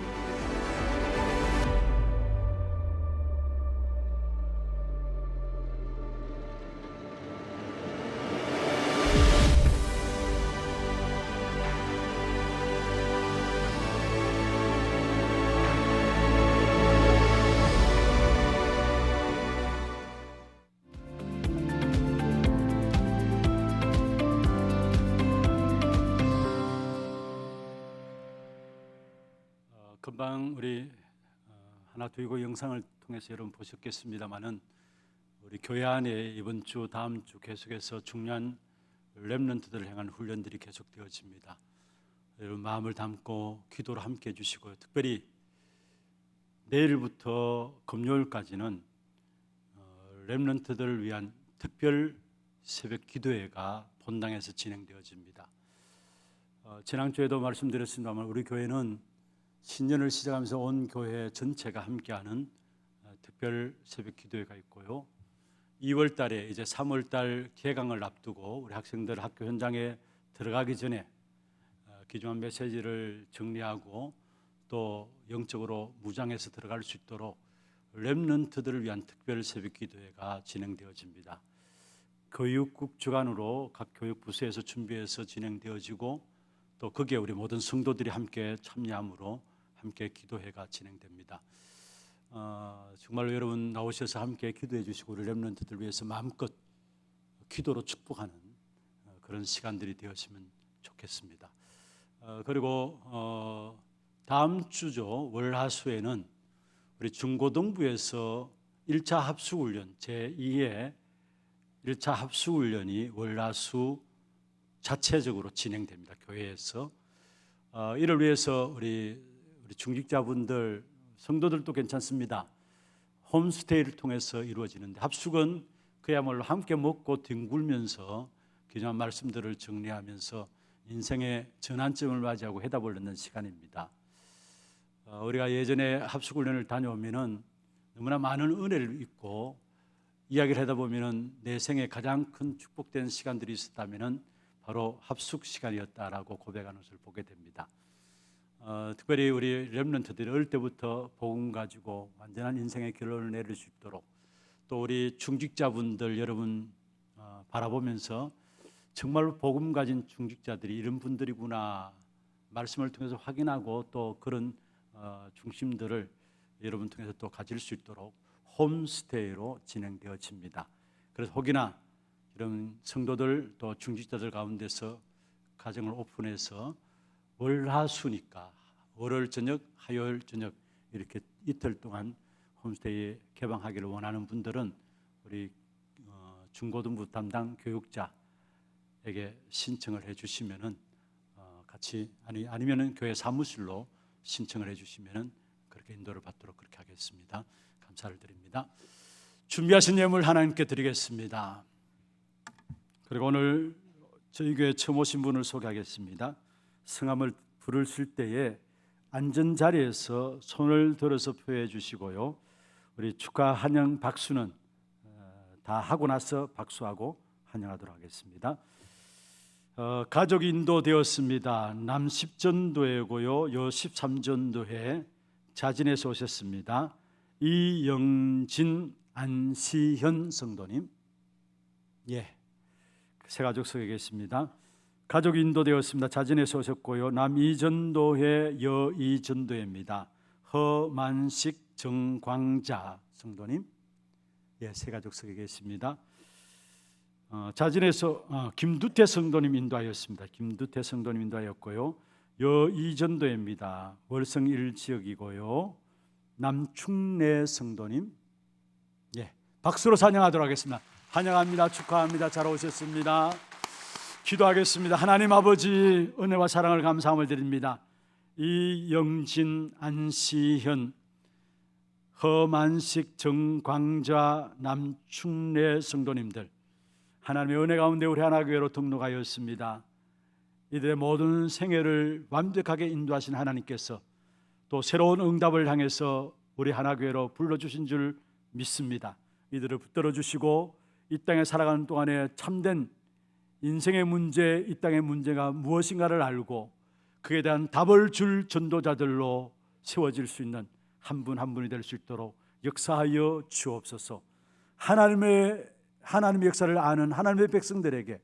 금방 우리 하나 두이고 영상을 통해서 여러분 보셨겠습니다마는 우리 교회 안에 이번 주 다음 주 계속해서 중요한 렘넌트들을 향한 훈련들이 계속되어집니다. 여러분 마음을 담고 기도로 함께 해주시고요. 특별히 내일부터 금요일까지는 렘넌트들을 위한 특별 새벽 기도회가 본당에서 진행되어집니다. 지난주에도 말씀드렸습니다만 우리 교회는 신년을 시작하면서 온 교회 전체가 함께하는 특별 새벽 기도회가 있고요. 2월 달에 이제 3월 달 개강을 앞두고 우리 학생들 학교 현장에 들어가기 전에 귀중한 메시지를 정리하고 또 영적으로 무장해서 들어갈 수 있도록 렘넌트들을 위한 특별 새벽 기도회가 진행되어집니다. 교육국 주관으로 각 교육부서에서 준비해서 진행되어지고 또 거기에 우리 모든 성도들이 함께 참여함으로 함께 기도회가 진행됩니다. 정말로 여러분 나오셔서 함께 기도해 주시고 우리 렘넌트들 위해서 마음껏 기도로 축복하는 그런 시간들이 되었으면 좋겠습니다. 그리고 다음 주죠. 월화수에는 우리 중고등부에서 1차 합숙훈련 제2의 1차 합숙훈련이 월화수 자체적으로 진행됩니다. 교회에서 이를 위해서 우리 중직자분들 성도들도 괜찮습니다. 홈스테이를 통해서 이루어지는데 합숙은 그야말로 함께 먹고 뒹굴면서 귀중한 말씀들을 정리하면서 인생의 전환점을 맞이하고 해답을 얻는 시간입니다. 우리가 예전에 합숙훈련을 다녀오면은 너무나 많은 은혜를 잊고 이야기를 하다 보면은 내 생에 가장 큰 축복된 시간들이 있었다면은 바로 합숙 시간이었다라고 고백하는 것을 보게 됩니다. 특별히 우리 렘넌트들이 어릴 때부터 복음 가지고 완전한 인생의 결론을 내릴 수 있도록 또 우리 중직자분들 여러분 바라보면서 정말로 복음 가진 중직자들이 이런 분들이구나 말씀을 통해서 확인하고 또 그런 중심들을 여러분 통해서 또 가질 수 있도록 홈스테이로 진행되어집니다. 그래서 혹여나 이런 성도들 또 중직자들 가운데서 가정을 오픈해서 월화수니까 월요일 저녁, 화요일 저녁 이렇게 이틀 동안 홈스테이 개방하기를 원하는 분들은 우리 중고등부 담당 교육자에게 신청을 해주시면은 같이 아니면은 교회 사무실로 신청을 해주시면은 그렇게 인도를 받도록 그렇게 하겠습니다. 감사를 드립니다. 준비하신 예물 하나님께 드리겠습니다. 그리고 오늘 저희 교회 처음 오신 분을 소개하겠습니다. 성함을 부르실 때에 앉은 자리에서 손을 들어서 표해 주시고요. 우리 축하 환영 박수는 다 하고 나서 박수하고 환영하도록 하겠습니다. 가족 인도되었습니다. 남 10전도회고요, 여 13전도회 자진에서 오셨습니다. 이영진, 안시현 성도님, 세 가족 속에 계십니다. 가족 인도되었습니다. 자진에서 오셨고요. 남 2전도회, 여 2전도회입니다. 허만식, 정광자 성도님, 세 가족 속에 계십니다. 자진에서 김두태 성도님 인도하였습니다. 김두태 성도님 인도하였고요. 여 2전도회입니다. 월성 1지역이고요. 남충래 성도님, 박수로 찬양하도록 하겠습니다. 환영합니다. 축하합니다. 잘 오셨습니다. 기도하겠습니다. 하나님 아버지, 은혜와 사랑을 감사함을 드립니다. 이영진, 안시현, 허만식, 정광자, 남충래 성도님들, 하나님의 은혜 가운데 우리 하나교회로 등록하였습니다. 이들의 모든 생애를 완벽하게 인도하신 하나님께서 또 새로운 응답을 향해서 우리 하나교회로 불러주신 줄 믿습니다. 이들을 붙들어 주시고 이 땅에 살아가는 동안에 참된 인생의 문제, 이 땅의 문제가 무엇인가를 알고 그에 대한 답을 줄 전도자들로 세워질 수 있는 한 분 한 분이 될 수 있도록 역사하여 주옵소서. 하나님의 역사를 아는 하나님의 백성들에게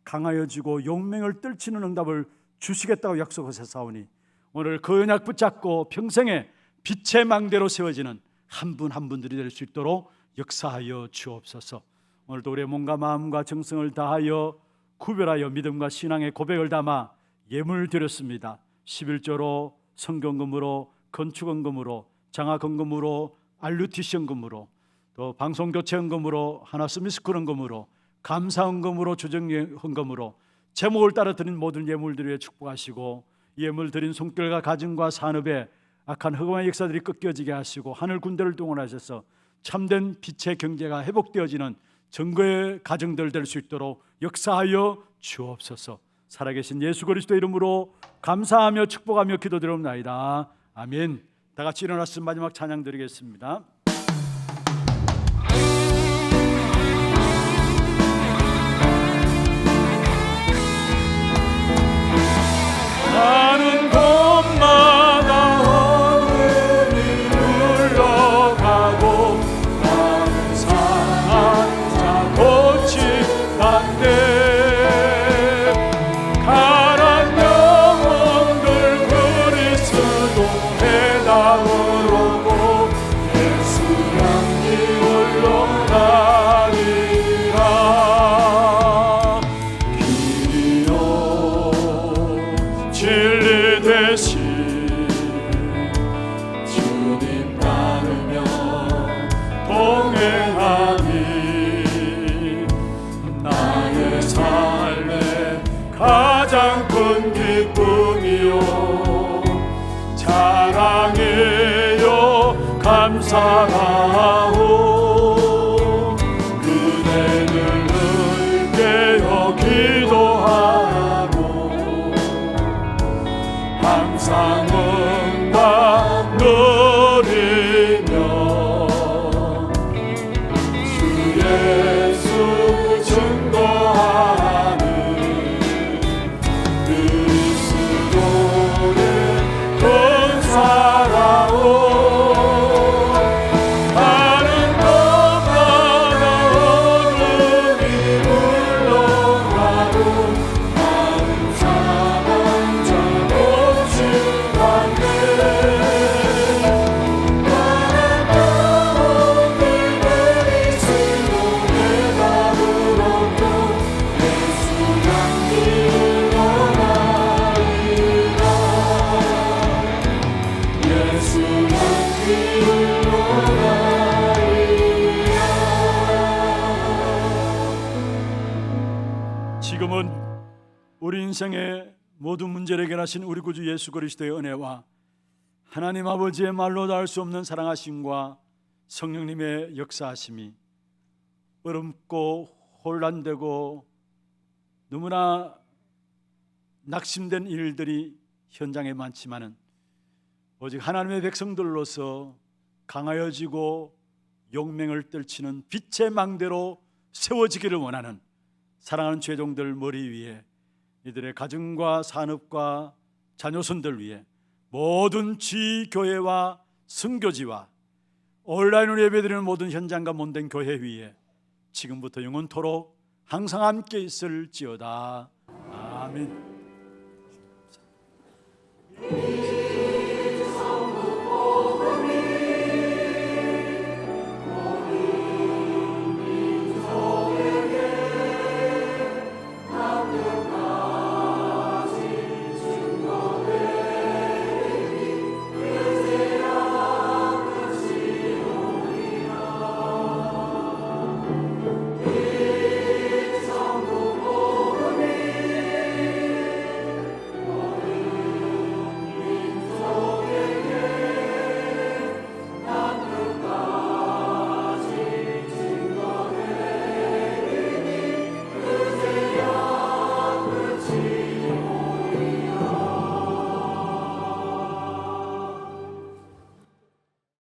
강하여지고 용맹을 떨치는 응답을 주시겠다고 약속하셨사오니 오늘 그 언약 붙잡고 평생에 빛의 망대로 세워지는 한 분 한 분들이 될 수 있도록 역사하여 주옵소서. 오늘도 우리의 몸과 마음과 정성을 다하여 구별하여 믿음과 신앙의 고백을 담아 예물 드렸습니다. 11조로, 성경금으로, 건축헌금으로, 장학헌금으로, RUTC헌금으로, 또 방송교체헌금으로, 하나스미스쿨헌금으로, 감사헌금으로, 주정헌금으로 제목을 따라 드린 모든 예물들 위해 축복하시고 예물 드린 손길과 가정과 산업에 악한 흑암의 역사들이 꺾여지게 하시고 하늘 군대를 동원하셔서 참된 빛의 경제가 회복되어지는 정거의 가정들 될 수 있도록 역사하여 주옵소서. 살아계신 예수 그리스도 이름으로 감사하며 축복하며 기도드리옵나이다. 아멘. 다 같이 일어나서 마지막 찬양 드리겠습니다. 나는 곳마다 어둠이 흘러가고 나는 상한 자 고치 간대 가란 영혼들 그리스도의 담으로 예수 향기 올라가리라. 길이요 진리 되신 주님 따르며 동행하니 나의 삶의 가장 큰 기쁨이요 자랑이요 감사하오. 그대를 느껴 기도하고 항상 응답 누리며 주 예수 증거하는 그리스도의 근사라오. 나는 너마다 어둠이 물러가고 나는 사랑자 고치간대 우리 인생의 모든 문제를 해결하신 우리 구주 예수 그리스도의 은혜와 하나님 아버지의 말로 닿을 수 없는 사랑하심과 성령님의 역사하심이 어렵고 혼란되고 너무나 낙심된 일들이 현장에 많지만은 오직 하나님의 백성들로서 강하여지고 용맹을 떨치는 빛의 망대로 세워지기를 원하는 사랑하는 죄종들 머리 위에 이들의 가정과 산업과 자녀손들 위해 모든 지교회와 선교지와 온라인으로 예배드리는 모든 현장과 몸된 교회 위에 지금부터 영원토록 항상 함께 있을지어다. 아멘.